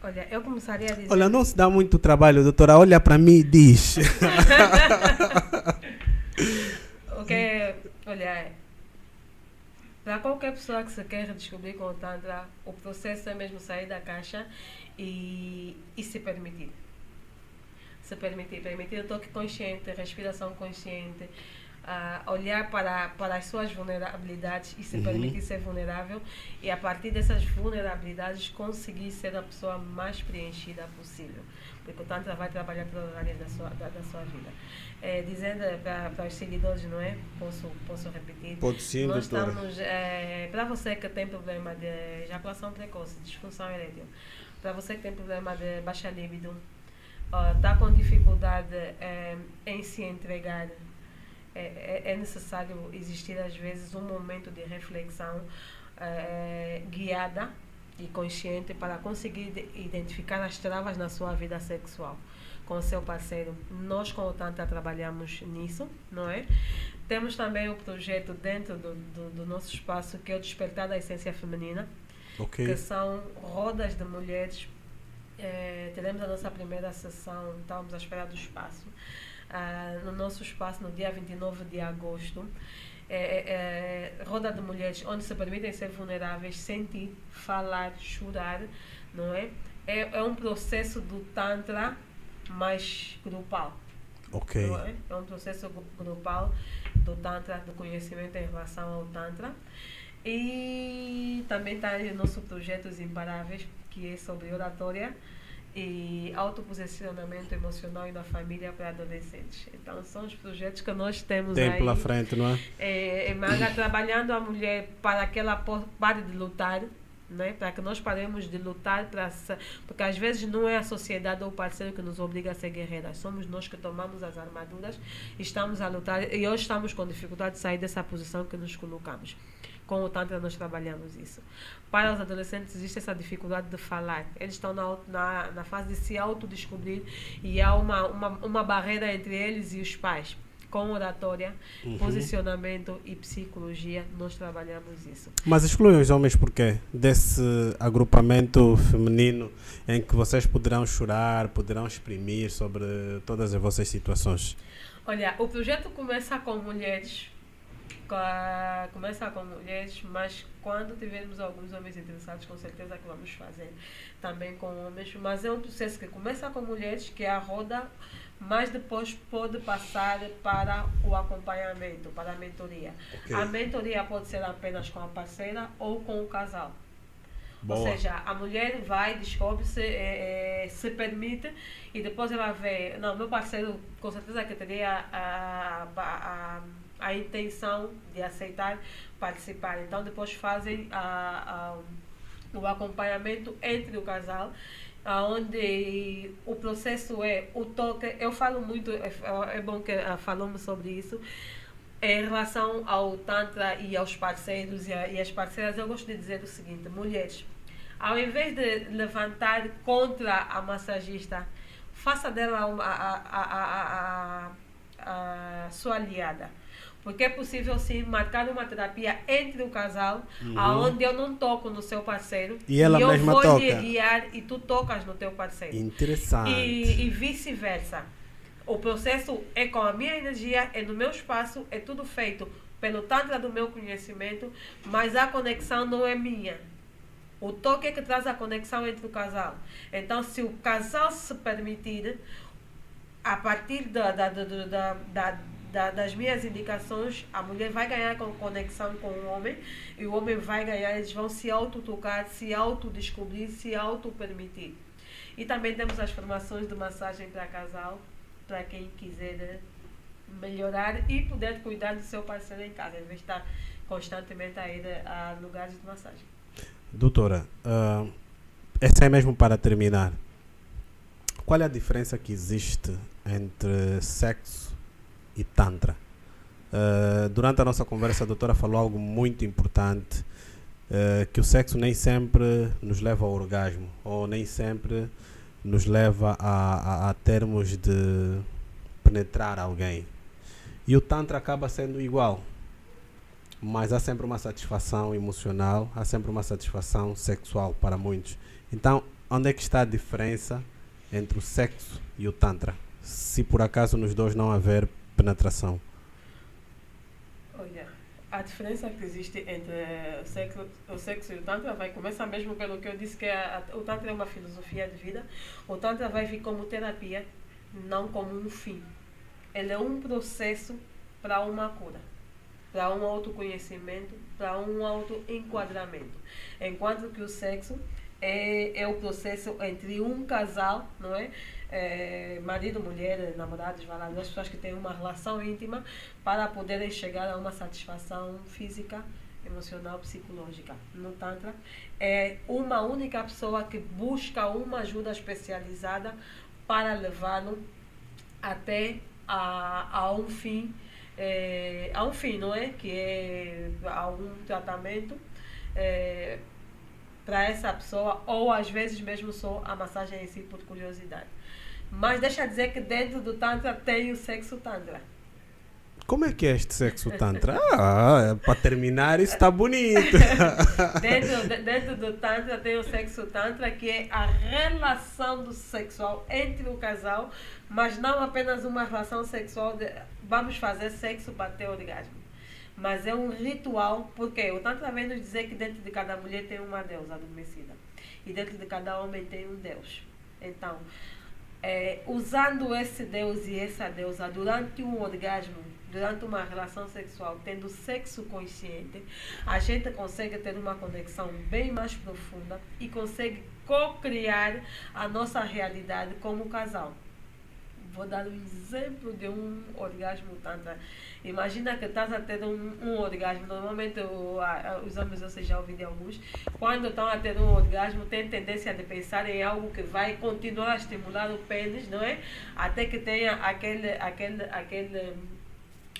Olha, eu começaria a dizer... Olha, não se dá muito trabalho, doutora. Olha para mim e diz. Olha, para qualquer pessoa que se quer redescobrir com o Tantra, o processo é mesmo sair da caixa e se permitir. Permitir o toque consciente, respiração consciente, olhar para as suas vulnerabilidades e se permitir ser vulnerável e a partir dessas vulnerabilidades conseguir ser a pessoa mais preenchida possível, porque o Tantra vai trabalhar todas as áreas da sua vida. Dizendo para os seguidores, não é? Posso repetir? Pode sim, nós doutora. Estamos, para você que tem problema de ejaculação precoce, disfunção erétil, para você que tem problema de baixa libido, está com dificuldade em se entregar, é necessário existir às vezes um momento de reflexão guiada e consciente para conseguir identificar as travas na sua vida sexual com o seu parceiro. Nós com o Tantra trabalhamos nisso, não é? Temos também o projeto dentro do nosso espaço que é o Despertar da Essência Feminina, que são rodas de mulheres. Teremos a nossa primeira sessão, estamos à espera do espaço, no nosso espaço no dia 29 de agosto. Roda de mulheres onde se permitem ser vulneráveis, sentir, falar, chorar, não é? É um processo do Tantra mais grupal. Não é? É um processo grupal do Tantra, do conhecimento em relação ao Tantra. E também está o nosso projeto Os Imparáveis, que é sobre oratória e autoposicionamento emocional e na família para adolescentes. Então, são os projetos que nós temos aí. Pela frente, não é? Manga trabalhando a mulher para que ela pare de lutar, né? Para que nós paremos de lutar, porque às vezes não é a sociedade ou o parceiro que nos obriga a ser guerreiras, somos nós que tomamos as armaduras e estamos a lutar, e hoje estamos com dificuldade de sair dessa posição que nos colocamos. Com o Tantra nós trabalhamos isso. Para os adolescentes existe essa dificuldade de falar, eles estão na fase de se autodescobrir e há uma barreira entre eles e os pais. Com oratória, posicionamento e psicologia, nós trabalhamos isso. Mas excluem os homens por quê? Desse agrupamento feminino em que vocês poderão chorar, poderão exprimir sobre todas as vossas situações? Olha, o projeto começa com mulheres, mas quando tivermos alguns homens interessados, com certeza que vamos fazer também com homens. Mas é um processo que começa com mulheres, que é a roda, mas depois pode passar para o acompanhamento, para a mentoria. A mentoria pode ser apenas com a parceira ou com o casal. Boa. Ou seja, a mulher vai, descobre-se, se permite e depois ela vê, não, meu parceiro com certeza que teria a intenção de aceitar participar. Então depois fazem o acompanhamento entre o casal, onde o processo é o toque. Eu falo muito, é bom que falamos sobre isso, em relação ao Tantra e aos parceiros e as parceiras. Eu gosto de dizer o seguinte: mulheres, ao invés de levantar contra a massagista, faça dela a sua aliada. Porque é possível sim marcar uma terapia entre o casal, onde eu não toco no seu parceiro e ela eu mesma vou toca. lhe guiar e tu tocas no teu parceiro. Interessante. E vice-versa. O processo é com a minha energia, é no meu espaço, é tudo feito pelo Tantra do meu conhecimento, mas a conexão não é minha. O toque é que traz a conexão entre o casal. Então, se o casal se permitir, a partir da das minhas indicações, a mulher vai ganhar com conexão com o homem e o homem vai ganhar, eles vão se autotocar, se autodescobrir, se auto-permitir. E também temos as formações de massagem para casal, para quem quiser melhorar e poder cuidar do seu parceiro em casa, em vez de estar constantemente a ir a lugares de massagem. Doutora, essa é mesmo para terminar. Qual é a diferença que existe entre sexo e tantra? Durante a nossa conversa, a doutora falou algo muito importante, que o sexo nem sempre nos leva ao orgasmo, ou nem sempre nos leva a termos de penetrar alguém. E o tantra acaba sendo igual, mas há sempre uma satisfação emocional, há sempre uma satisfação sexual para muitos. Então, onde é que está a diferença entre o sexo e o tantra, se por acaso nos dois não haver penetração? Olha, a diferença que existe entre o sexo e o tantra vai começar mesmo pelo que eu disse, que o tantra é uma filosofia de vida. O tantra vai vir como terapia, não como um fim. Ele é um processo para uma cura, para um autoconhecimento, para um autoenquadramento. Enquanto que o sexo é o processo entre um casal, não é? Marido, mulher, namorados, duas pessoas que têm uma relação íntima para poderem chegar a uma satisfação física, emocional, psicológica. No Tantra, é uma única pessoa que busca uma ajuda especializada para levá-lo até a um fim, não é? Que é a um tratamento para essa pessoa, ou às vezes mesmo só a massagem em si por curiosidade. Mas deixa eu dizer que dentro do Tantra tem o sexo Tantra. Como é que é este sexo Tantra? Para terminar, isso está bonito. Dentro do Tantra tem o sexo Tantra, que é a relação do sexual entre o casal, mas não apenas uma relação sexual de vamos fazer sexo para ter orgasmo. Mas é um ritual, porque o Tantra vem nos dizer que dentro de cada mulher tem uma deusa adormecida. E dentro de cada homem tem um Deus. Então, usando esse Deus e essa deusa durante um orgasmo, durante uma relação sexual, tendo sexo consciente, a gente consegue ter uma conexão bem mais profunda e consegue co-criar a nossa realidade como casal. Vou dar um exemplo de um orgasmo tantra. Imagina que estás a ter um orgasmo. Normalmente os homens, vocês já ouviram de alguns, quando estão a ter um orgasmo, têm tendência de pensar em algo que vai continuar a estimular o pênis, não é? Até que tenha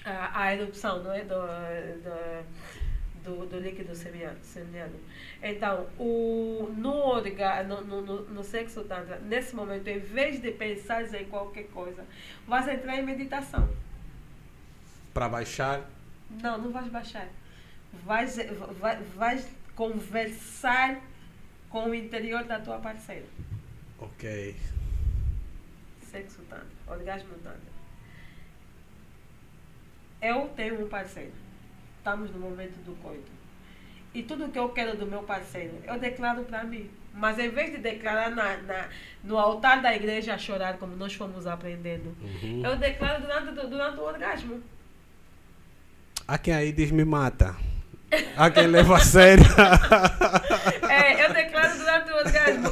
a erupção, não é? Do líquido seminal. Então, no sexo tantra, nesse momento, em vez de pensar em qualquer coisa, vais entrar em meditação. Para baixar? Não vais baixar. Vais conversar com o interior da tua parceira. Ok. Sexo tantra, orgasmo tantra. Eu tenho um parceiro. Estamos no momento do coito. E tudo que eu quero do meu parceiro, eu declaro para mim. Mas em vez de declarar no altar da igreja a chorar, como nós fomos aprendendo, eu declaro durante o orgasmo. Há quem aí diz me mata. Há quem leva a sério. Eu declaro durante o orgasmo.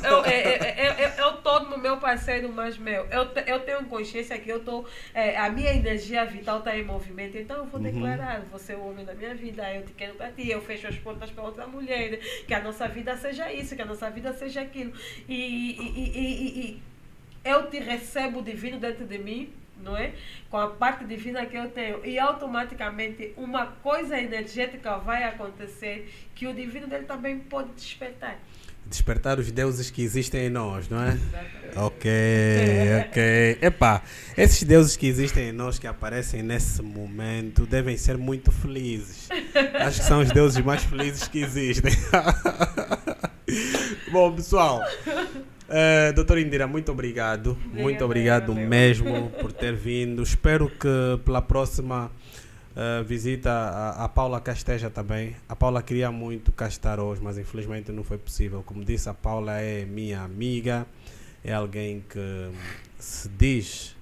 Eu torno o meu parceiro mais meu. Eu tenho consciência que a minha energia vital está em movimento. Então eu vou declarar: você é o homem da minha vida, eu te quero para ti. Eu fecho as portas para outra mulher. Que a nossa vida seja isso, que a nossa vida seja aquilo. E eu te recebo o divino dentro de mim, não é? Com a parte divina que eu tenho, e automaticamente uma coisa energética vai acontecer que o divino dele também pode despertar os deuses que existem em nós, não é? Exatamente. Ok. Epá, esses deuses que existem em nós, que aparecem nesse momento, devem ser muito felizes. Acho que são os deuses mais felizes que existem. Bom, pessoal, doutora Indira, muito obrigado. Muito obrigado mesmo por ter vindo. Espero que pela próxima visita a Paula cá esteja também. A Paula queria muito cá estar hoje, mas infelizmente não foi possível. Como disse, a Paula é minha amiga, é alguém que se diz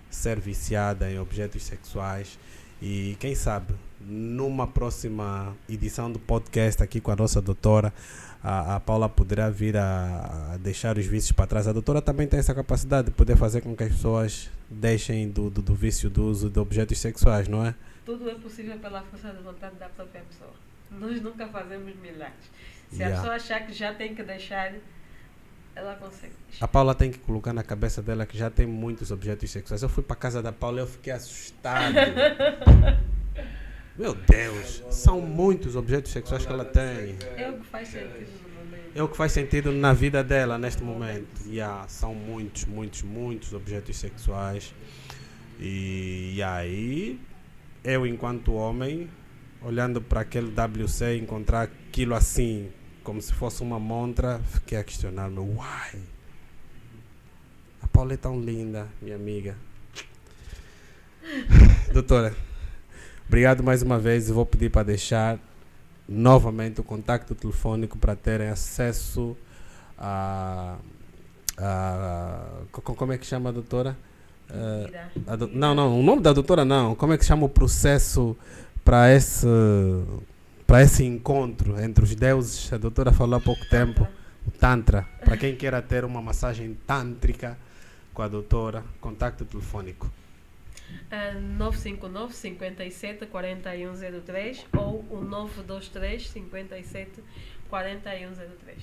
ser viciada em objetos sexuais. E quem sabe, numa próxima edição do podcast aqui com a nossa doutora, a Paula poderá vir a deixar os vícios para trás. A doutora também tem essa capacidade de poder fazer com que as pessoas deixem do vício do uso de objetos sexuais, não é? Tudo é possível pela força de vontade da própria pessoa. Nós nunca fazemos milagres. Se Yeah. a pessoa achar que já tem que deixar, ela consegue. A Paula tem que colocar na cabeça dela que já tem muitos objetos sexuais. Eu fui para a casa da Paula e eu fiquei assustado. Meu Deus, são muitos objetos sexuais que ela tem. É o que faz sentido no momento. É o que faz sentido na vida dela neste momento. São muitos objetos sexuais. E aí, eu enquanto homem, olhando para aquele WC, encontrar aquilo assim, como se fosse uma montra, fiquei a questionar-me, uai, a Paula é tão linda, minha amiga. Doutora, obrigado mais uma vez. Eu vou pedir para deixar novamente o contacto telefônico para terem acesso como é que chama a doutora? Não, o nome da doutora não. Como é que chama o processo para esse encontro entre os deuses? A doutora falou há pouco tempo, o Tantra. Para quem queira ter uma massagem tântrica com a doutora, contacto telefônico. 959 57 4103 ou o 923 57 4103.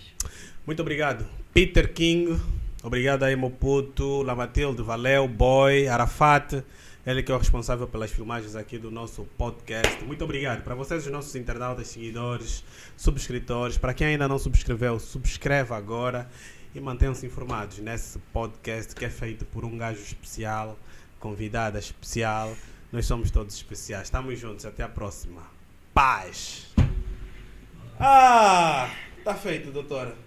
Muito obrigado, Peter King. Obrigado aí, Moputo, Lamatilde, Valeu, Boy, Arafat. Ele que é o responsável pelas filmagens aqui do nosso podcast. Muito obrigado. Para vocês, os nossos internautas, seguidores, subscritores. Para quem ainda não subscreveu, subscreva agora e mantenham-se informados nesse podcast que é feito por um gajo especial, convidada especial. Nós somos todos especiais. Estamos juntos. Até a próxima. Paz! Tá feito, doutora.